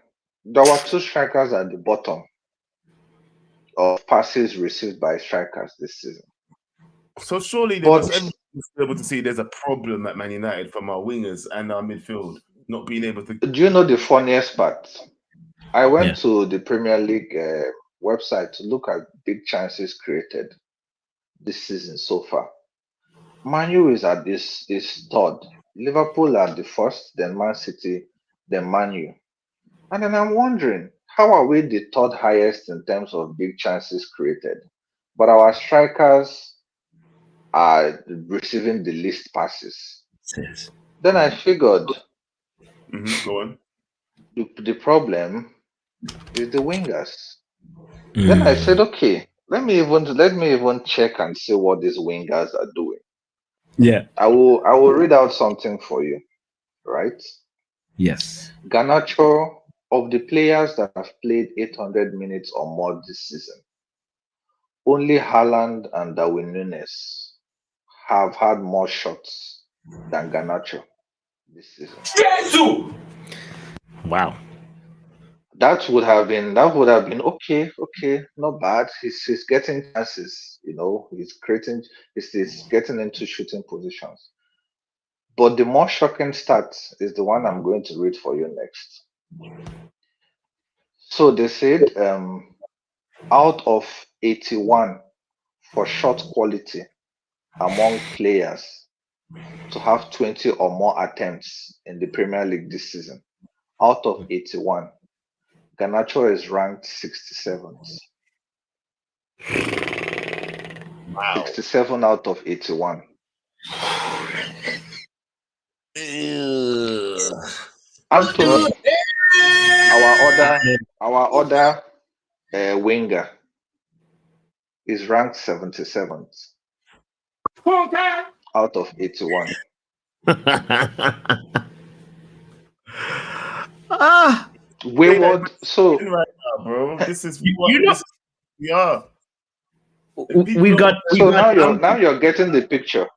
There were two strikers at the bottom of passes received by strikers this season. So surely there was able to see there's a problem at Man United from our wingers and our midfield not being able to. Do you know the funniest part? I went to the Premier League website to look at big chances created this season so far. Man U is at this third. Liverpool are the first, then Man City, then Man U. And then I'm wondering, how are we the third highest in terms of big chances created? But our strikers are receiving the least passes. Yes. Then I figured go on. The problem is the wingers. Then I said, okay, let me even check and see what these wingers are doing. Yeah. I will read out something for you, right? Yes. Garnacho of the players that have played 800 minutes or more this season, only Haaland and Darwin Nunes have had more shots than Garnacho this season. Wow. That would have been okay, not bad. He's getting chances, he's getting into shooting positions. But the more shocking stat is the one I'm going to read for you next. So they said out of 81 for shot quality among players to have 20 or more attempts in the Premier League this season, out of 81, Garnacho is ranked 67th. Wow. 67 out of 81. Anthony, our other winger is ranked 77th out of 81. Wayward. So right now, bro, this is we got. So now you're getting the picture.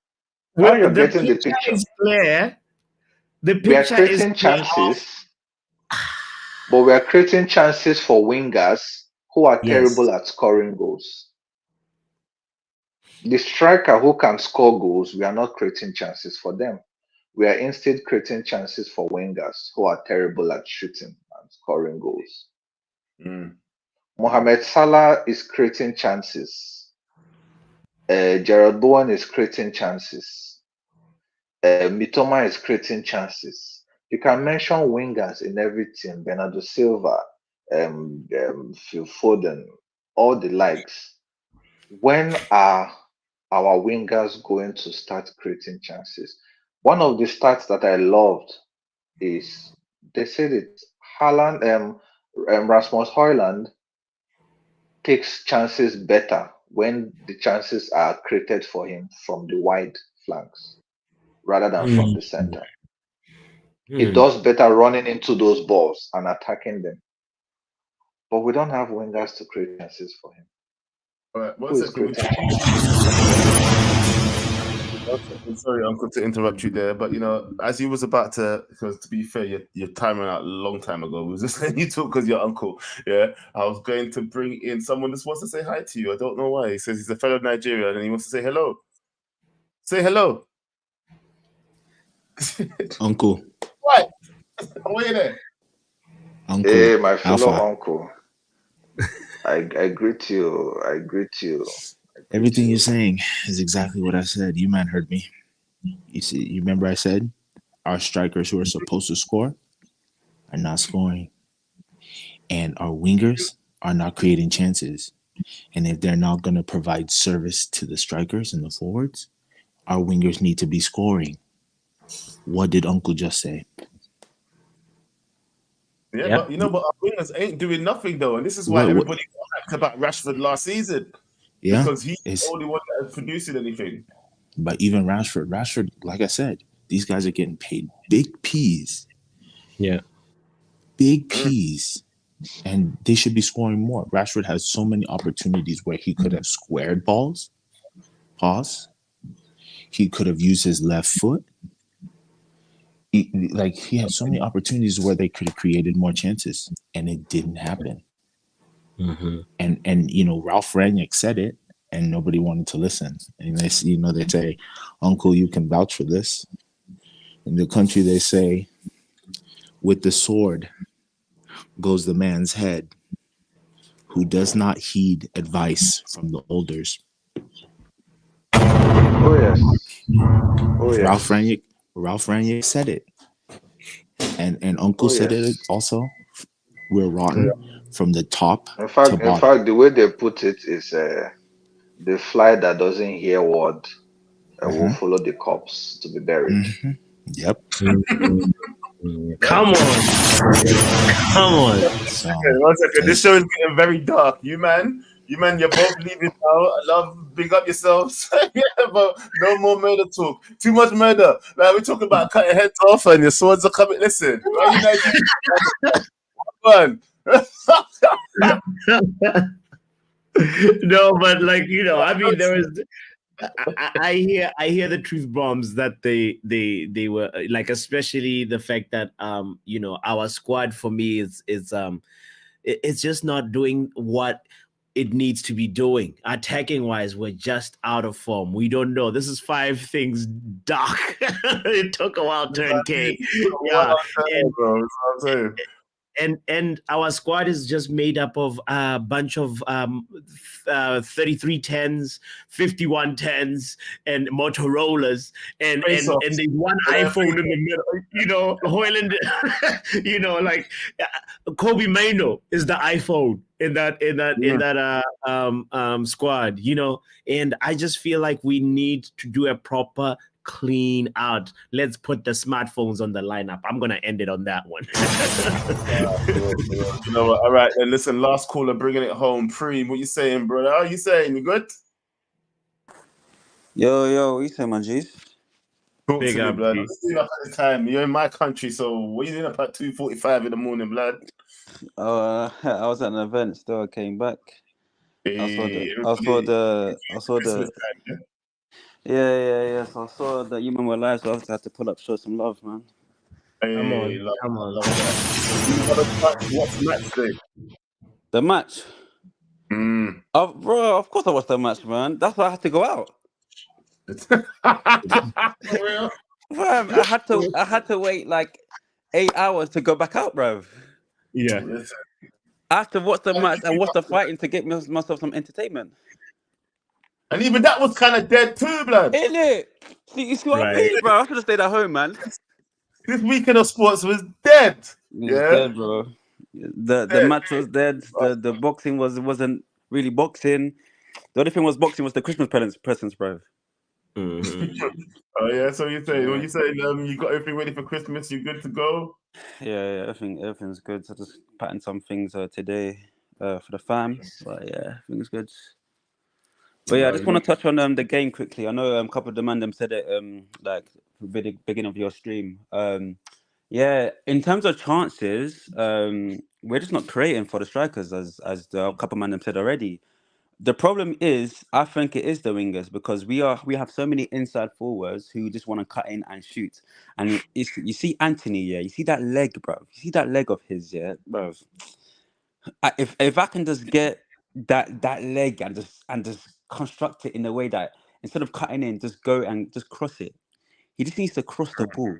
Now you're getting the picture. Is clear. The We are picture is creating clear. chances, but we are creating chances for wingers who are terrible at scoring goals. The striker who can score goals, we are not creating chances for them. We are instead creating chances for wingers who are terrible at shooting and scoring goals. Mohamed Salah is creating chances. Gerard Bowen is creating chances. Mitoma is creating chances. You can mention wingers in every team: Bernardo Silva, Phil Foden, all the likes. When are our wingers going to start creating chances? One of the stats that I loved is they said it. Haaland, Rasmus Højlund takes chances better when the chances are created for him from the wide flanks rather than from the center. He does better running into those balls and attacking them. But we don't have wingers to create chances for him. All right, Who is creating sorry, Uncle, to interrupt you there, but as you was about to, because to be fair, your time ran out a long time ago. We was just letting you talk because your uncle. Yeah, I was going to bring in someone that wants to say hi to you. I don't know why. He says he's a fellow Nigerian and he wants to say hello. Say hello, Uncle. What? Why are you there? Uncle. Hey, my fellow Alpha. uncle. I greet you. I greet you. Everything you're saying is exactly what I said. You man heard me. You remember I said our strikers who are supposed to score are not scoring. And our wingers are not creating chances. And if they're not going to provide service to the strikers and the forwards, our wingers need to be scoring. What did Uncle just say? Yeah, but but our wingers ain't doing nothing though, and this is why everybody talked about Rashford last season. Yeah, because he's the only one that is producing anything. But even Rashford, like I said, these guys are getting paid big P's. Yeah, big P's, and they should be scoring more. Rashford has so many opportunities where he could have squared balls. Pause. He could have used his left foot. He had so many opportunities where they could have created more chances, and it didn't happen. Mm-hmm. And Ralph Rangnick said it, and nobody wanted to listen. And they say, "Uncle, you can vouch for this." In the country, they say, "With the sword goes the man's head, who does not heed advice from the elders." Oh yes. Oh yes. Ralph Rangnick said it, and Uncle said it also. We're rotten from the top In fact, to bottom. the way they put it is the fly that doesn't hear word will follow the corpse to be buried. Mm-hmm. Yep. Come on. So, one second. This show is getting very dark. You man, you're both leaving now. I love, big up yourselves. Yeah, but no more murder talk. Too much murder. Like we're talking about cutting heads off and your swords are coming. Listen, one. No, but like I mean, there is. I hear the truth bombs that they were like, especially the fact that our squad for me is it's just not doing what it needs to be doing. Attacking wise, we're just out of form. We don't know. This is 5 things dark. It took a while to turn K. Yeah. And our squad is just made up of a bunch of 3310s, 5110s, and Motorola's, and there's one iPhone in the middle. Hoyland, like Kobe Maino is the iPhone in that squad. And I just feel like we need to do a proper clean out. Let's put the smartphones on the lineup. I'm gonna end it on that one. You know what? All right, then listen, last caller bringing it home. Preem, what you saying, brother? How you saying? You good? Yo, what you saying, man, G's? Talk to me, blood. What's you doing up at the time? You're in my country, so what are you doing up at 2:45 in the morning, blood? I was at an event, still I came back. I saw the Yeah. So I saw that you were live, so I had to pull up, show some love, man. Come on. What's the match today? The match? Bro, of course I watched the match, man. That's why I had to go out. For real? Fam, I had to wait like 8 hours to go back out, bro. Yeah. I had to watch the match and watch the fighting to get myself some entertainment. And even that was kind of dead too, blood. Isn't it? You see what I mean, bro? I should have stayed at home, man. This weekend of sports was dead. It was dead, bro. The match was dead. The boxing wasn't really boxing. The only thing was boxing was the Christmas presents, bro. Oh yeah, so you saying? What you saying? You got everything ready for Christmas? You good to go? Yeah, everything's good. So just patting some things today for the fam. But yeah, everything's good. But yeah, I just want to touch on the game quickly. I know a couple of the man said it like the beginning of your stream. Yeah, in terms of chances, we're just not creating for the strikers, as a couple of man said already. The problem is, I think it is the wingers, because we have so many inside forwards who just want to cut in and shoot. And you see Anthony, yeah, you see that leg, bro. You see that leg of his, yeah, bro. If I can just get that leg and just construct it in a way that instead of cutting in, just go and just cross it. He just needs to cross the ball.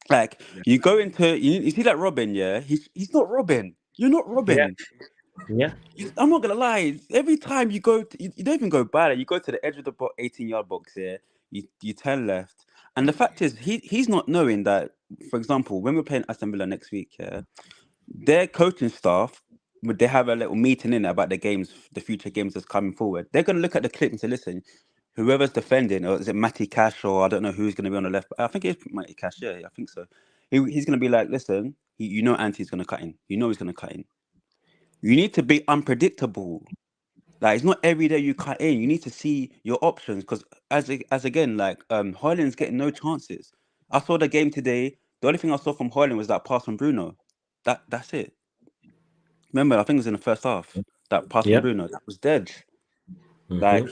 Like you go into you see that Robin, yeah. He's not Robin. You're not Robin. Yeah. I'm not gonna lie. Every time you go, you don't even go by it. You go to the edge of the 18-yard box here. You turn left, and the fact is, he's not knowing that. For example, when we're playing Aston Villa next week, yeah, their coaching staff, would they have a little meeting in about the games, the future games that's coming forward? They're gonna look at the clip and say, listen, whoever's defending, or is it Matty Cash, or I don't know who's gonna be on the left. I think it's Matty Cash. Yeah, I think so. He's gonna be like, listen, you know, Anti's gonna cut in. You know he's gonna cut in. You need to be unpredictable. Like, it's not every day you cut in. You need to see your options, because as again, like Hoyland's getting no chances. I saw the game today. The only thing I saw from Hoyland was that pass from Bruno. That's it. Remember, I think it was in the first half. That pass from Bruno, that was dead. Like, he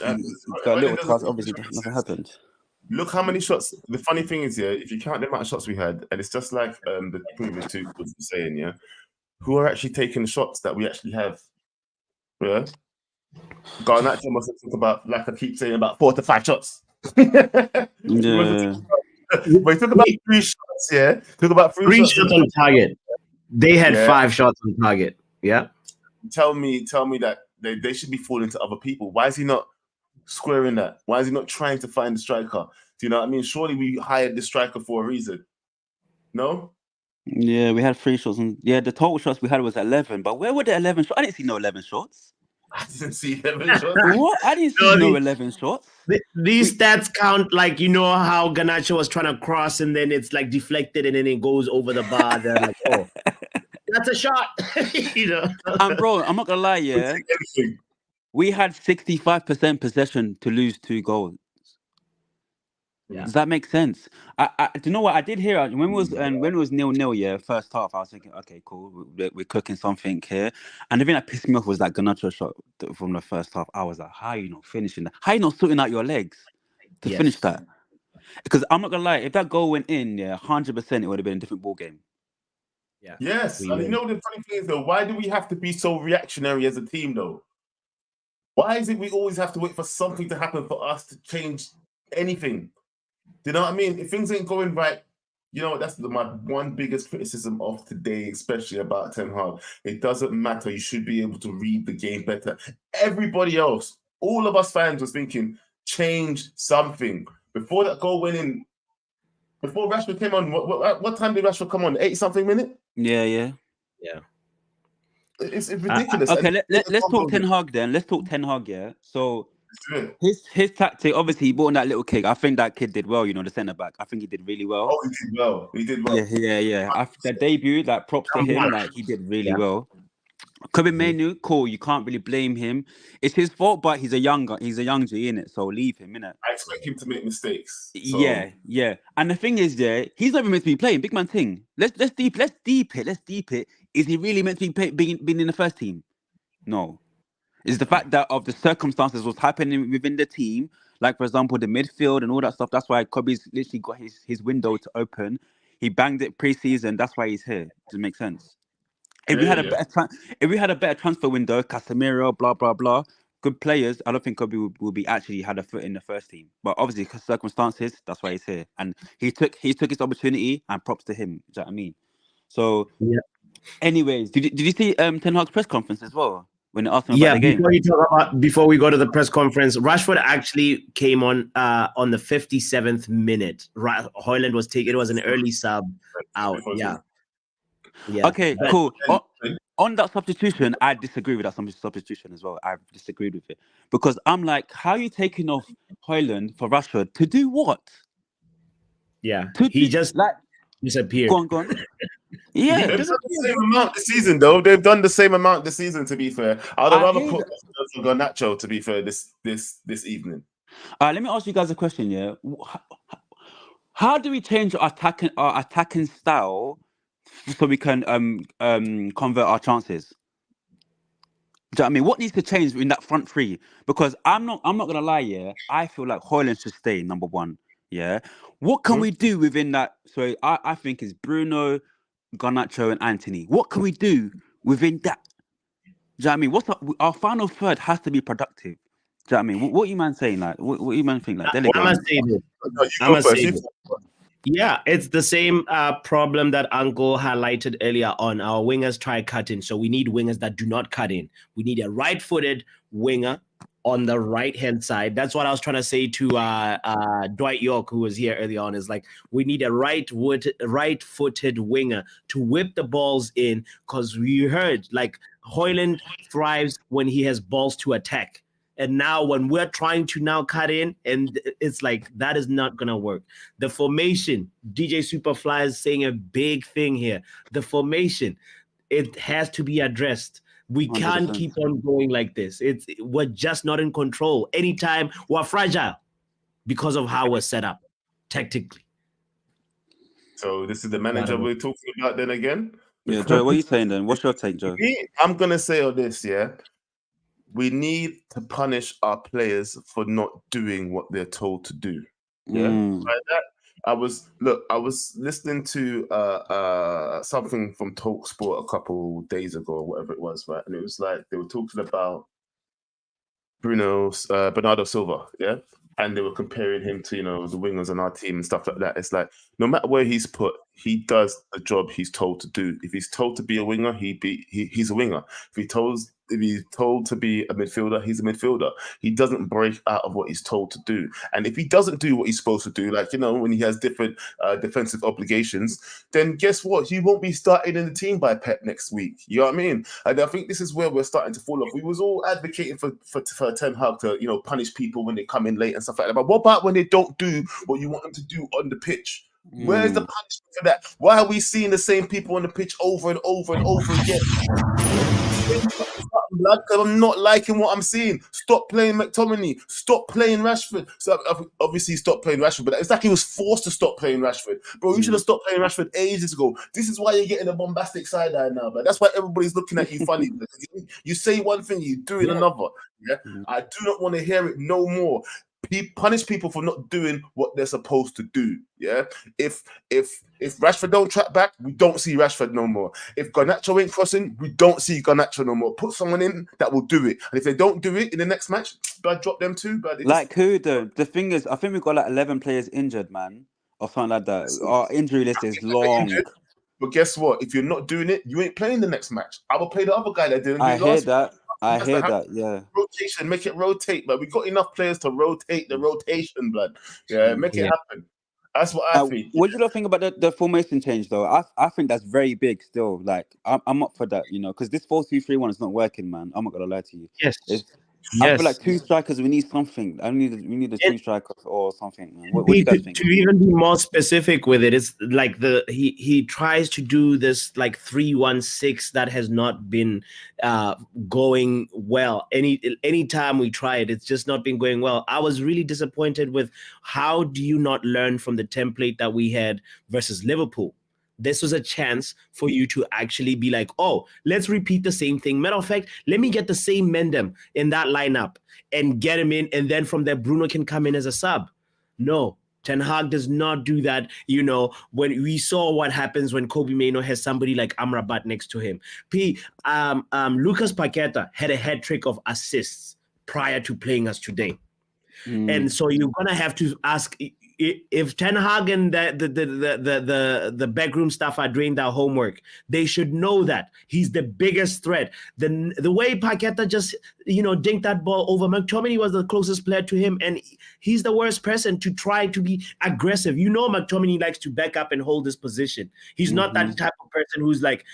got a little pass. Obviously, nothing happened. Look how many shots. The funny thing is, yeah, if you count the amount of shots we had, and it's just like the previous two was saying, yeah, who are actually taking the shots that we actually have. Yeah. Garnacho must have talked about, like I keep saying, about 4 to 5 shots. Yeah. But talk about 3 shots, yeah. Talk about 3 shots on target. They had 5 shots on target. Yeah. Tell me that they should be falling to other people. Why is he not squaring that? Why is he not trying to find the striker? Do you know what I mean? Surely we hired the striker for a reason. No? Yeah, we had 3 shots. The total shots we had was 11. But where were the 11 shots? I didn't see no 11 shots. I didn't see 11 shots. What? I didn't see no 11 shots. These stats count, like, you know how Garnacho was trying to cross and then it's like deflected and then it goes over the bar. They're like, oh, that's a shot. You know. And bro, I'm not gonna lie, yeah. We had 65% possession to lose 2 goals. Does that make sense? Do you know what I did hear when it was 0-0, yeah, first half? I was thinking, okay, cool, we're cooking something here. And the thing that pissed me off was that Garnacho shot from the first half. I was like, how are you not finishing that? How are you not sorting out your legs to finish that? Because I'm not gonna lie, if that goal went in, 100%, it would have been a different ball game. Yeah. Yes, and you know the funny thing is though, why do we have to be so reactionary as a team though? Why is it we always have to wait for something to happen for us to change anything? Do you know what I mean? If things ain't going right, you know, that's my one biggest criticism of today, especially about Ten Hag. It doesn't matter. You should be able to read the game better. Everybody else, all of us fans was thinking, change something. Before that goal went in, before Rashford came on, what time did Rashford come on? 80-something minute? Yeah. It's ridiculous. Okay, let's talk Ten Hag then. Let's talk Ten Hag, yeah. So his tactic, obviously, he brought in that little kid. I think that kid did well, you know, the centre back. I think he did really well. Oh, he did well. Yeah. After the debut, like props to him, like he did really well. Kobe Mainoo, cool. You can't really blame him. It's his fault, but he's a young G, innit? So leave him, innit? I expect him to make mistakes. So. Yeah. And the thing is, he's not even meant to be playing. Big man thing. Let's deep it. Is he really meant to be being in the first team? No. It's the fact that of the circumstances what's happening within the team, like for example the midfield and all that stuff. That's why Kobe's literally got his window to open. He banged it pre-season. That's why he's here. Does it make sense? If we had a better transfer window, Casemiro, blah blah blah, good players, I don't think Kobe will be actually had a foot in the first team. But obviously, because circumstances, that's why he's here, and he took his opportunity. And props to him. Do you know what I mean? So, anyways, did you see Ten Hag's press conference as well when they asked him about the game? Before we go to the press conference, Rashford actually came on the 57th minute. Højlund was taken. It was an early sub out. Yeah. Okay, cool. On that substitution, I disagree with that substitution as well. I've disagreed with it because I'm like, how are you taking off Højlund for Rashford to do what? Yeah, he just like disappeared. Go on. Yeah, they've done the same amount this season, though. They've done the same amount this season. To be fair, I'd rather put Garnacho. To be fair, this evening. Let me ask you guys a question. Yeah, how do we change our attacking style so we can convert our chances? Do you know what I mean? What needs to change in that front three? Because I'm not gonna lie, yeah. I feel like Højlund should stay number one. Yeah. What can we do within that? So I think it's Bruno, Garnacho, and Anthony. What can we do within that? Do you know what I mean? What's our final third has to be productive. Do you know what I mean? What you man saying? Like, what you man think? Like, yeah, it's the same problem that Uncle highlighted earlier on. Our wingers try cutting, so we need wingers that do not cut in. We need a right-footed winger on the right-hand side. That's what I was trying to say to Dwight York, who was here early on, is like, we need a right-footed winger to whip the balls in, because we heard, like, Højlund thrives when he has balls to attack. And now when we're trying to now cut in, and it's like, that is not going to work. The formation, DJ Superfly is saying a big thing here. The formation, it has to be addressed. We 100%. Can't keep on going like this. We're just not in control. Anytime we're fragile because of how we're set up tactically. So this is the manager we're talking about then again? Yeah, Joe, what are you saying then? What's your take, Joe? I'm going to say on this, yeah. We need to punish our players for not doing what they're told to do. Yeah. Like that, I was listening to something from TalkSport a couple days ago, or whatever it was, right? And it was like they were talking about Bernardo Silva, yeah, and they were comparing him to, you know, the wingers on our team and stuff like that. It's like, no matter where he's put, he does the job he's told to do. If he's told to be a winger, he's a winger. If he's told to be a midfielder, he's a midfielder. He doesn't break out of what he's told to do. And if he doesn't do what he's supposed to do, like, you know, when he has different defensive obligations, then guess what? He won't be starting in the team by Pep next week. You know what I mean? And I think this is where we're starting to fall off. We was all advocating for Ten Hag to, you know, punish people when they come in late and stuff like that. But what about when they don't do what you want them to do on the pitch? Where's the punishment for that? Why are we seeing the same people on the pitch over and over and over again? Start blood, because I'm not liking what I'm seeing. Stop playing McTominay. Stop playing Rashford. So obviously stop playing Rashford, but it's like he was forced to stop playing Rashford. Bro, you should have stopped playing Rashford ages ago. This is why you're getting a bombastic side eye now, but that's why everybody's looking at you funny. You say one thing, you do it another. Yeah, I do not want to hear it no more. Punish people for not doing what they're supposed to do. Yeah, if Rashford don't track back, we don't see Rashford no more. If Garnacho ain't crossing, we don't see Garnacho no more. Put someone in that will do it, and if they don't do it in the next match, I drop them too. But like who though? The thing is, I think we've got like 11 players injured, man, or something like that. Our injury list is long. But guess what? If you're not doing it, you ain't playing the next match. I will play the other guy that didn't do I it hear last that. week. I hear that. Yeah. Rotation, make it rotate, but we got enough players to rotate the rotation, blood. Yeah, make it happen. That's what I think. What do you think about the formation change though? I think that's very big still. Like I'm up for that, you know, because this 4-2-3-1 is not working, man. I'm not gonna lie to you. Yes. I feel like two strikers. We need something. We need a two strikers or something, man. What do you guys think? To even be more specific with it, it's like he tries to do this like 3-1-6 that has not been going well. Any time we try it, it's just not been going well. I was really disappointed with how do you not learn from the template that we had versus Liverpool? This was a chance for you to actually be like, oh, let's repeat the same thing. Matter of fact, let me get the same Mendem in that lineup and get him in. And then from there, Bruno can come in as a sub. No, Ten Hag does not do that. You know, when we saw what happens when Kobe Mainoo has somebody like Amrabat next to him. Lucas Paqueta had a hat trick of assists prior to playing us today. And so you're going to have to ask, if Ten Hag and the backroom staff are doing their homework, they should know that he's the biggest threat. The way Paqueta just, dinked that ball over, McTominay was the closest player to him, and he's the worst person to try to be aggressive. McTominay likes to back up and hold his position. He's not that type of person who's like,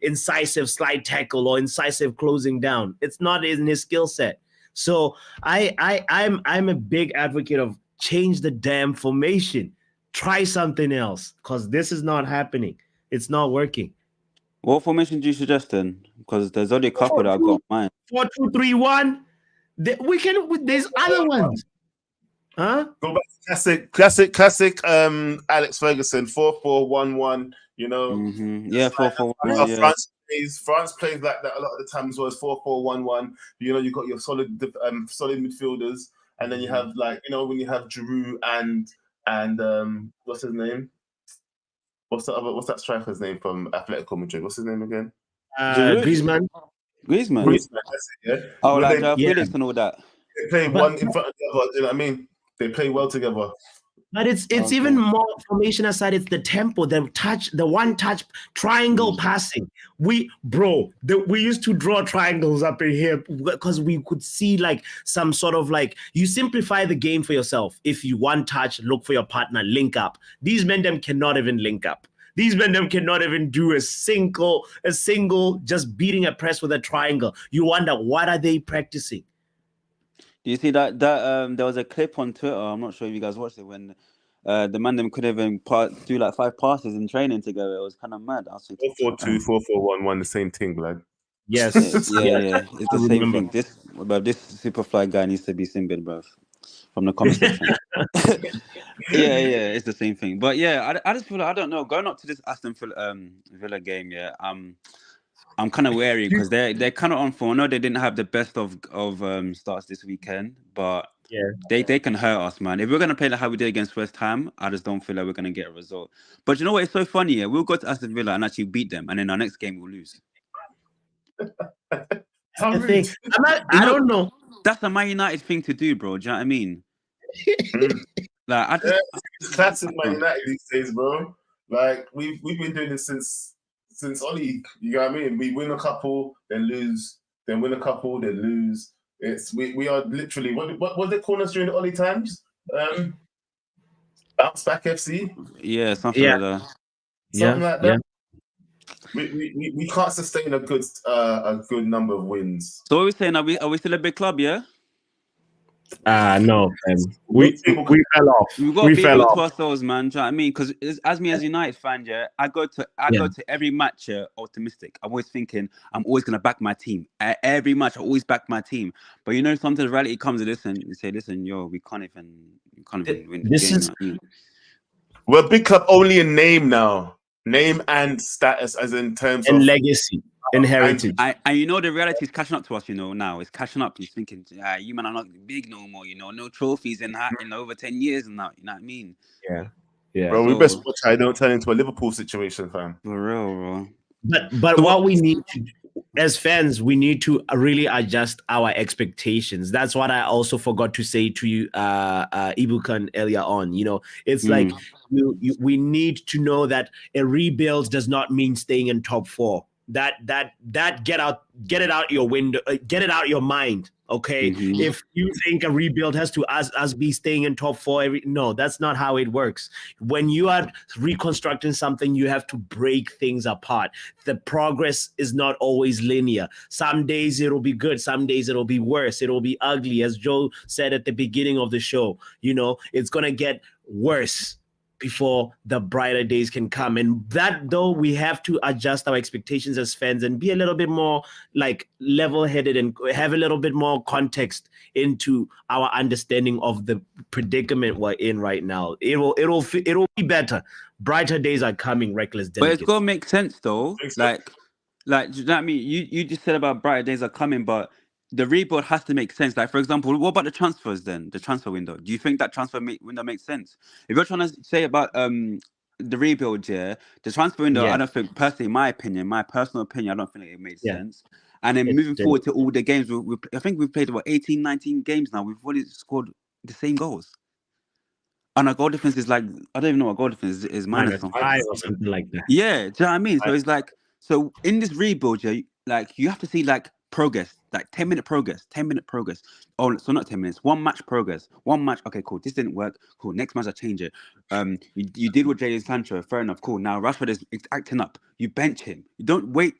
incisive slide tackle or incisive closing down. It's not in his skill set. So I'm a big advocate of change the damn formation. Try something else, because this is not happening. It's not working. What formation do you suggest then? Because there's only a couple that I've got in mind. 4-2-3-1. There's other ones. Huh? Go back to classic Alex Ferguson, 4-4-1-1, Yeah, 4-4-1. France plays like that a lot of the time as well as 4-4-1-1. You've got your solid midfielders, and then you have when you have Giroud and what's his name? What's that striker's name from Atletico Madrid? What's his name again? Griezmann. Griezmann. That's it, yeah. Oh, like Felix and all that. They play one in front of the other. You know what I mean? They play well together. But it's even more formation aside. It's the tempo, the one-touch triangle passing. We used to draw triangles up in here because we could see like some sort of like, you simplify the game for yourself. If you one touch, look for your partner, link up. These men them cannot even link up. These men them cannot even do a single just beating a press with a triangle. You wonder, what are they practicing? Do you see that there was a clip on Twitter? I'm not sure if you guys watched it, when the man them could even do like 5 passes in training together. It was kind of mad. 4-4-2, 4-4-1-1, the same thing, blood. Yes. Yeah. It's the same thing. This Superfly guy needs to be Simbin, bro, from the comment section. Yeah, it's the same thing. But yeah, I just feel like, I don't know, going up to this Aston Villa game, I'm kind of wary because they're kind of on form. I know they didn't have the best of starts this weekend, but they can hurt us, man. If we're gonna play like how we did against West Ham, I just don't feel like we're gonna get a result. But you know what? It's so funny. Yeah, we'll go to Aston Villa and actually beat them, and then our next game we'll lose. I don't know. That's a Man United thing to do, bro. Do you know what I mean? Like, it's classic Man United these days, bro. Like we've been doing this since Oli, you know what I mean? We win a couple, then lose, then win a couple, then lose. We are literally, what was it called us during the Oli times? Bounce Back FC? Yeah, something like that. Something like that. We can't sustain a good number of wins. So what are we saying? Are we still a big club, yeah? No, man. We fell off. We've got to We be fell real to off. ourselves, man. Do you know what I mean? Because as me as a United fan, yeah, I go to every match optimistic. I'm always thinking I'm always gonna back my team. At every match, I always back my team. But you know, sometimes reality comes and you say, listen, yo, we can't even win the This game. is- you know? We're a big club only in name now, name and status, as in terms and of legacy and heritage. And you know the reality is catching up to us. You know now it's catching up. He's thinking, you man are not big no more. You know, no trophies in over 10 years now. You know what I mean? Yeah. Bro, we best watch I don't turn into a Liverpool situation, fam. For real, bro. But what we need to, as fans, we need to really adjust our expectations. That's what I also forgot to say to you, Ibukan, earlier on. You know, it's like we need to know that a rebuild does not mean staying in top 4. That get it out your window, get it out your mind. Okay, if you think a rebuild has to us be staying in top 4, no, that's not how it works. When you are reconstructing something, you have to break things apart. The progress is not always linear. Some days it'll be good, some days it'll be worse, it'll be ugly. As Joe said at the beginning of the show, you know, it's gonna get worse before the brighter days can come. And that, though, we have to adjust our expectations as fans and be a little bit more like level-headed and have a little bit more context into our understanding of the predicament we're in right now. It'll be better. Brighter days are coming, reckless But delegates. it's gotta make sense though. Like, do you know what I mean? You just said about brighter days are coming, but the rebuild has to make sense. Like, for example, what about the transfers then? The transfer window. Do you think that transfer window makes sense? If you're trying to say about the rebuild, yeah, the transfer window, I don't think, personally, in my opinion, my personal opinion, I don't think it made sense. And then moving forward to all the games, I think we've played about 18, 19 games now. We've already scored the same goals. And our goal difference is like, I don't even know what goal difference is minus something. or something like that. Yeah, do you know what I mean? So it's like, so in this rebuild, yeah, like you have to see like progress, like 10-minute progress. Oh, so not 10 minutes, 1 match progress. 1 match, okay, cool. This didn't work. Cool. Next match I change it. You did with Jadon Sancho, fair enough, cool. Now Rashford is acting up. You bench him. You don't wait,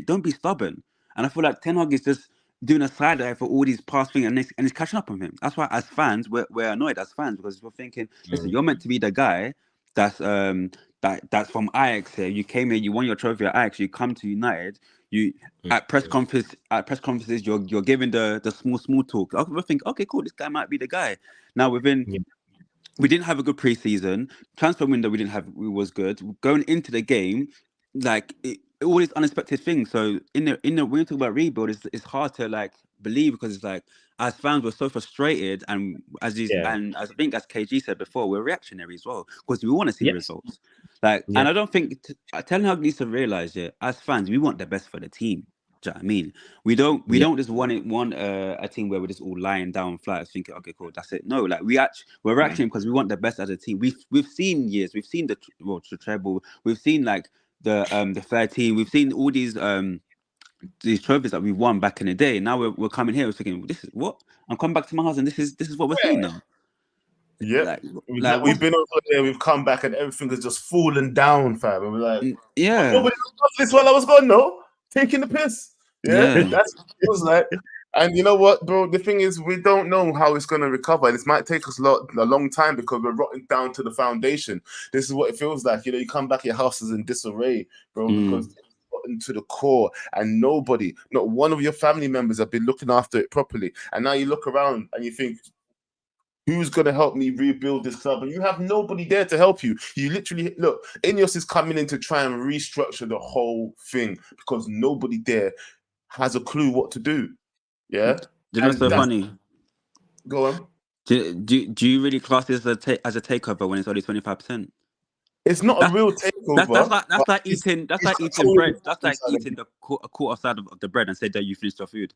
don't be stubborn. And I feel like Ten Hag is just doing a side eye for all these past things and it's catching up on him. That's why as fans, we're annoyed as fans because we're thinking, listen, you're meant to be the guy that's that's from Ajax here. You came here, you won your trophy at Ajax, you come to United, at press conferences, you're giving the small talk. I think, okay, cool, this guy might be the guy. Now we didn't have a good preseason. Transfer window we was good. Going into the game, like all these unexpected things. So in the when you talk about rebuild, it's hard to like believe because it's like as fans we're so frustrated and and I think as KG said before, we're reactionary as well because we want to see results. Like and I don't think Ten Hag needs to realize as fans we want the best for the team. Do you know what I mean? We don't just want a team where we're just all lying down flat thinking, okay, cool, that's it. No, like we're reacting because we want the best as a team. We've seen the treble, we've seen like the 13, we've seen all these trophies that we won back in the day. Now we're coming here, we're thinking, this is what? I'm coming back to my house and this is what we're seeing now. Yeah, we've been over there, we've come back and everything has just fallen down, fam. And we're like, nobody got this while I was gone, no? Taking the piss. Yeah, that's what it feels like. And you know what, bro? The thing is, we don't know how it's going to recover. And it might take us a long time because we're rotting down to the foundation. This is what it feels like. You know, you come back, your house is in disarray, bro, because it's gotten to the core. And not one of your family members have been looking after it properly. And now you look around and you think, who's going to help me rebuild this club? And you have nobody there to help you. You literally, look, Ineos is coming in to try and restructure the whole thing because nobody there has a clue what to do. Yeah? You know what's so funny? Go on. Do you really class this as a takeover when it's only 25%? It's not a real takeover. That's like eating bread. That's like eating a quarter side of the bread and say that you finished your food.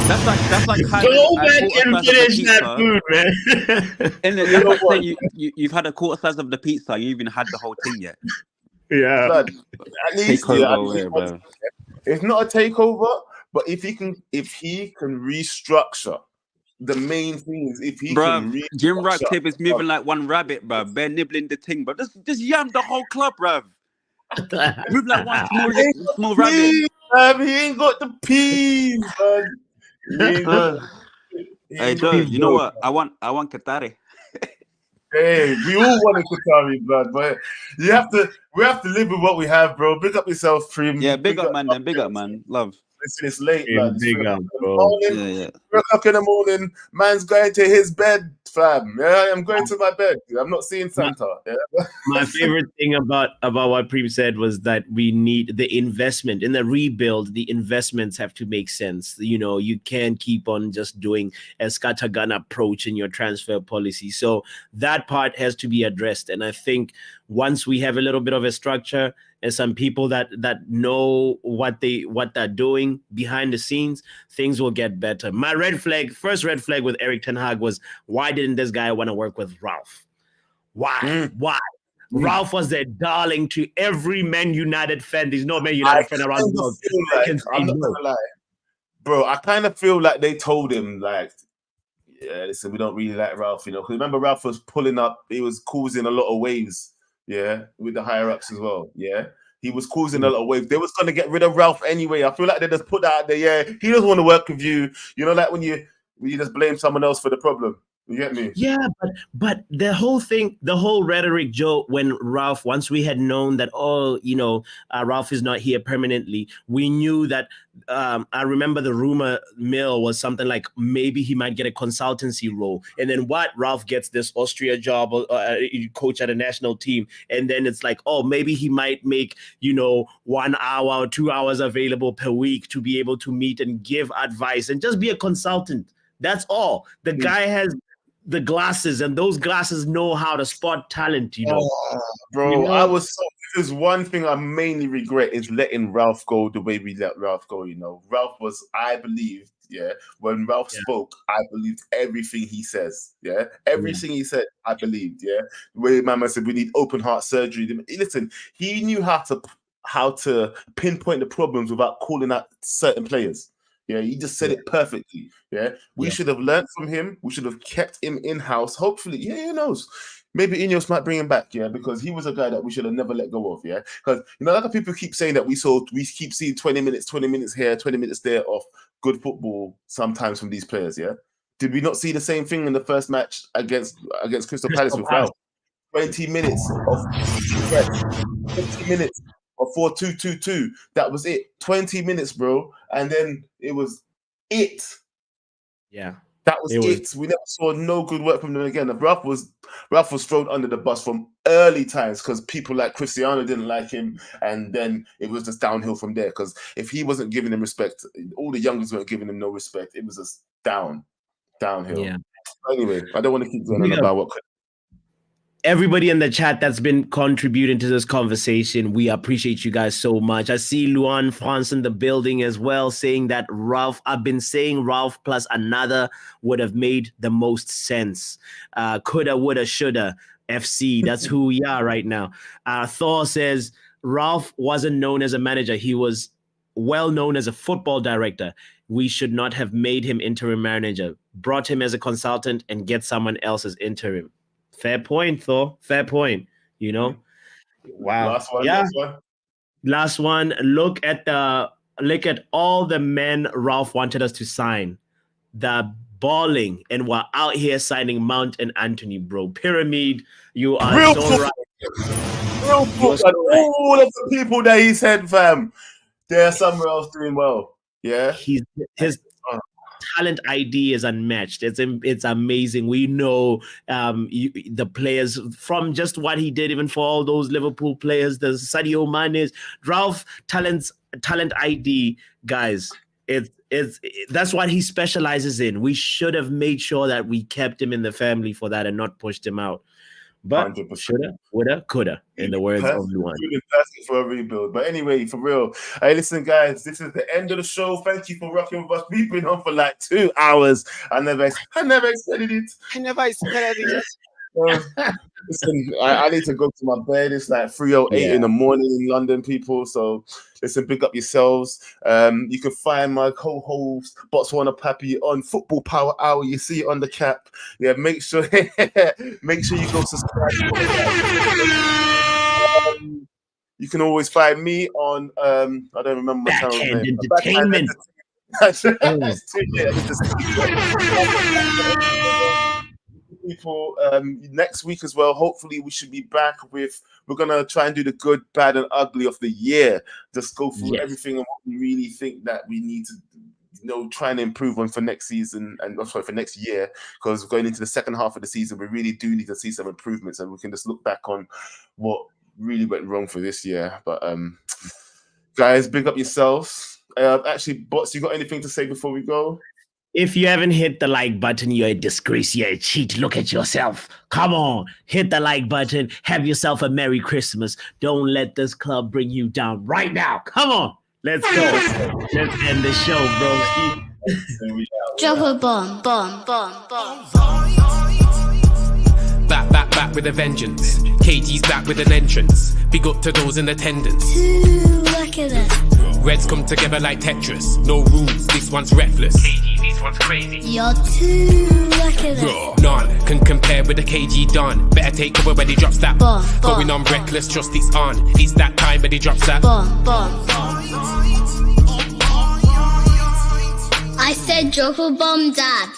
That's like go back and finish that food, man. And that's like saying you've had a quarter size of the pizza, you even had the whole thing yet. Yeah, but at least it's not a takeover. But if he can restructure, the main thing is if he can restructure. Jim Ratcliffe is moving like one rabbit, bruv. Bear nibbling the thing, but just yam the whole club, bruv. Move like one small rabbit. He ain't got the peas, man. Hey, Joe, you know what? I want Qatari. Hey, we all want a Qatari blood, but we have to live with what we have, bro. Big up yourself, Prim. Yeah, big up, man. Then big up, man. Love. Listen, it's late, blood. It's 3 Big up, bro. morning, Yeah. 3 o'clock in the morning. Man's going to his bed, fam. Yeah, I'm going to my bed. I'm not seeing Santa. Yeah? My favorite thing about what Preem said was that we need the investment in the rebuild. The investments have to make sense. You know, you can't keep on just doing a scattergun approach in your transfer policy. So that part has to be addressed. And I think once we have a little bit of a structure and some people that know what they're doing behind the scenes, things will get better. My first red flag with Erik ten Hag was, why didn't this guy want to work with Ralph? Why? Ralph was a darling to every Man United fan. There's no Man United fan around the world. I'm not gonna lie, bro. I kind of feel like they told him, like, yeah, listen, we don't really like Ralph, you know. Because remember, Ralph was pulling up. He was causing a lot of waves. Yeah, with the higher ups as well. Yeah, he was causing a lot of waves. They was gonna get rid of Ralph anyway. I feel like they just put that out there. Yeah, he doesn't want to work with you. You know, like when you just blame someone else for the problem. You get me? Yeah, but the whole thing, the whole rhetoric, Joe, when Ralph, once we had known that, Ralph is not here permanently, we knew that, I remember the rumor mill was something like maybe he might get a consultancy role. And then Ralph gets this Austria job, coach at a national team. And then it's like, oh, maybe he might make, 1 hour or 2 hours available per week to be able to meet and give advice and just be a consultant. That's all. The guy has the glasses, and those glasses know how to spot talent, bro. This is one thing I mainly regret is letting Ralph go the way we let Ralph go. Ralph was, I believed, when Ralph spoke, I believed everything he says. Everything he said, I believed. The way Mama said we need open heart surgery. Listen, he knew how to pinpoint the problems without calling out certain players. Yeah, he just said it perfectly. We should have learned from him. We should have kept him in-house. Hopefully, who knows? Maybe Ineos might bring him back, because he was a guy that we should have never let go of, Because, a lot of people keep saying that we keep seeing 20 minutes here, 20 minutes there of good football sometimes from these players, Did we not see the same thing in the first match against Crystal Palace with Ralph? 20 minutes of 20 minutes. Or 4-2-2-2. That was it. 20 minutes, bro. And then it was it. Yeah. That was it. We never saw no good work from them again. Ralph was thrown under the bus from early times because people like Cristiano didn't like him, and then it was just downhill from there. Because if he wasn't giving him respect, all the youngers weren't giving him no respect. It was just downhill. Yeah. Anyway, I don't want to keep going on about what could. Everybody in the chat that's been contributing to this conversation, we appreciate you guys so much. I see Luan France in the building as well, saying that I've been saying Ralph plus another would have made the most sense. Coulda, woulda, shoulda, FC. That's who we are right now. Thor says Ralph wasn't known as a manager. He was well known as a football director. We should not have made him interim manager, brought him as a consultant and get someone else as interim. Fair point, Thor. Fair point. Wow. Last one. Last one. Look at all the men Ralph wanted us to sign. The balling, and we're out here signing Mount and Anthony, bro. Pyramid, you are real so right. Real all of the people that he said, fam, they're somewhere else doing well. Yeah. His talent ID is unmatched. It's amazing. We know the players from just what he did, even for all those Liverpool players, the Sadio Mane's, Ralph talent ID, guys. That's what he specializes in. We should have made sure that we kept him in the family for that and not pushed him out. But 100%. Shoulda, woulda, coulda, in the words of Luan. Fantastic for a rebuild. But anyway, for real. Hey, listen, guys, this is the end of the show. Thank you for rocking with us. We've been on for like 2 hours. I never expected it. Listen, I need to go to my bed. It's like 3:08 in the morning in London, people. So listen, pick up yourselves. You can find my co-host Botswana Pappy on Football Power Hour. You see it on the cap. Yeah, make sure you go subscribe. You can always find me on I don't remember my channel name. People next week as well. Hopefully we should be back with, we're gonna try and do the good, bad and ugly of the year, just go through everything and what we really think that we need to try and improve on for next season and for next year, because going into the second half of the season we really do need to see some improvements, and we can just look back on what really went wrong for this year. But guys, big up yourselves. Actually, Bots, you got anything to say before we go? If you haven't hit the like button, you're a disgrace, you're a cheat. Look at yourself. Come on, hit the like button. Have yourself a Merry Christmas. Don't let this club bring you down right now. Come on, let's go. Let's end the show, bro. Drop a bomb, bomb, bomb, bomb. Back with a vengeance. KG's back with an entrance. Big up to those in attendance. Look at this. Reds come together like Tetris. No rules, this one's reckless. KG, this one's crazy. You're too lucky this. None can compare with the KG done. Better take cover when he drops that. Bomb, going on reckless, trust it's on. It's that time when he drops that. Bomb, bomb. I said drop a bomb, Dad.